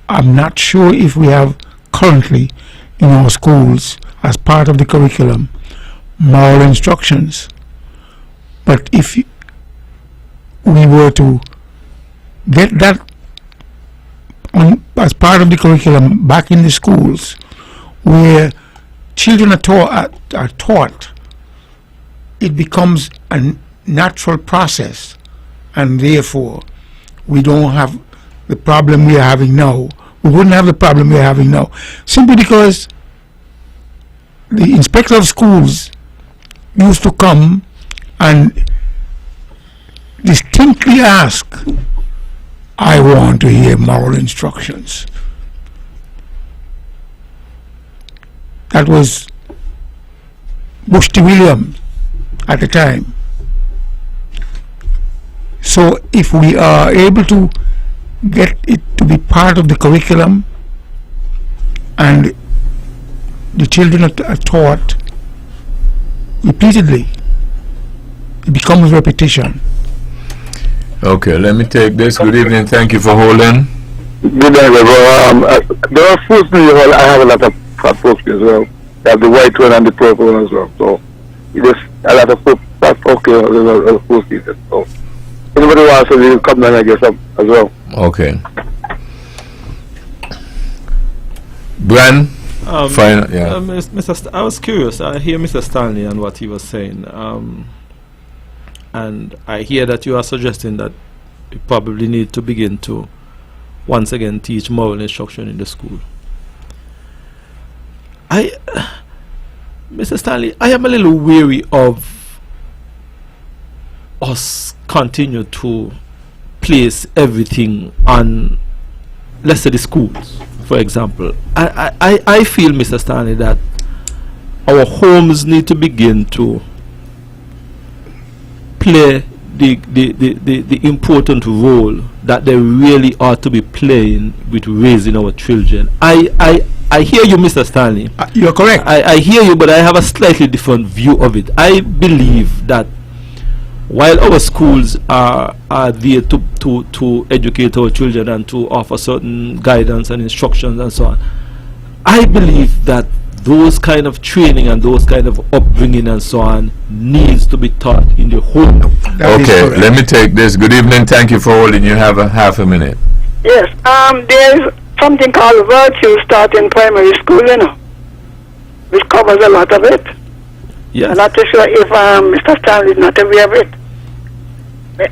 I'm not sure if we have currently in our schools as part of the curriculum moral instructions, but if we were to get that on as part of the curriculum back in the schools where children are taught, it becomes a natural process, and therefore we don't have the problem we are having now. We wouldn't have the problem we are having now simply because the inspector of schools used to come and distinctly ask, I want to hear moral instructions. That was Bush T. Williams at the time. So if we are able to get it to be part of the curriculum and the children are taught repeatedly, it becomes repetition. Okay, let me take this. Good evening. Thank you for holding. Good day, there are foods in the hall. I have a lot of fat pork as well. I have the white one and the purple one as well. So it is a lot of fat pork foods. So anybody wants to come down and get some as well. Okay. Bran? Final, I was curious. I hear Mr. Stanley and what he was saying. And I hear that you are suggesting that you probably need to begin to once again teach moral instruction in the school. Mr. Stanley, I am a little weary of us continue to place everything on, let's say, the schools, for example. I feel, Mr. Stanley, that our homes need to begin to play the important role that they really ought to be playing with raising our children. I hear you, Mr. Stanley. You're correct. I hear you, but I have a slightly different view of it. I believe that while our schools are there to educate our children and to offer certain guidance and instructions and so on, I believe that those kind of training and those kind of upbringing and so on needs to be taught in the home. Okay, let me take this. Good evening. Thank you for holding. You have a half a minute. Yes, there's something called virtue start in primary school, which covers a lot of it. Yes. I'm not too sure if Mr. Stanley is not aware of it.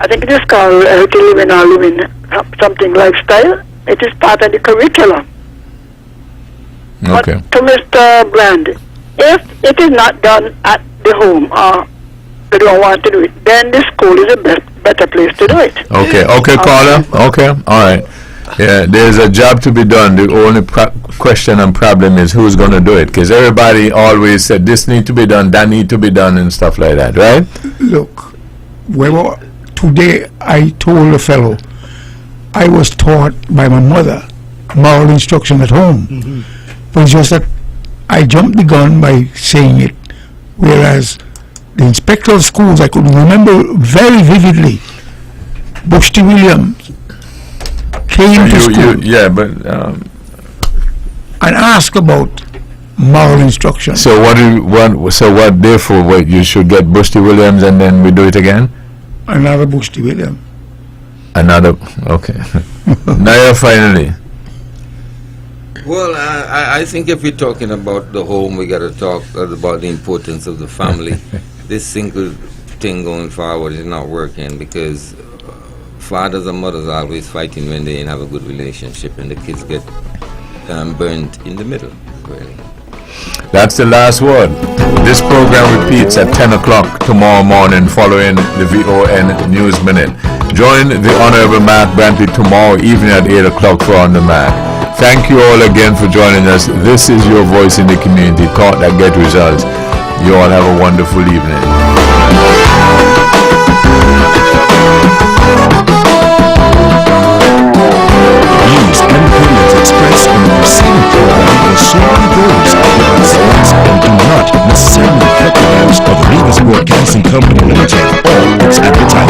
I think it is called Healthy Living or Living something lifestyle. It is part of the curriculum. Okay. But to Mr. Bland, if it is not done at the home or they don't want to do it, then the school is a better place to do it. Okay, caller. Okay, all right. Yeah, there's a job to be done. The only question and problem is who's going to do it, because everybody always said this need to be done, that need to be done, and stuff like that, right? Look, today I told a fellow I was taught by my mother moral instruction at home. But it's just that I jumped the gun by saying it, whereas the inspector of schools, I could remember very vividly, Bush T. Williams came to school and asked about moral instruction. So what? Therefore, what you should get Bush T. Williams and then we do it again. Another Bush T. Williams. Another. Okay. Now finally. Well, I think if we're talking about the home, we got to talk about the importance of the family. This single thing going forward is not working because fathers and mothers are always fighting when they didn't have a good relationship, and the kids get burnt in the middle, really. That's the last word. This program repeats at 10 o'clock tomorrow morning following the VON News Minute. Join the Honorable Mark Brantley tomorrow evening at 8 o'clock for On The Mark. Thank you all again for joining us. This is your voice in the community, caught that get results. You all have a wonderful evening. Views and opinions expressed in the preceding program are solely those of the participants and do not necessarily reflect the views of Rivers Broadcasting Company Limited or its advertisers.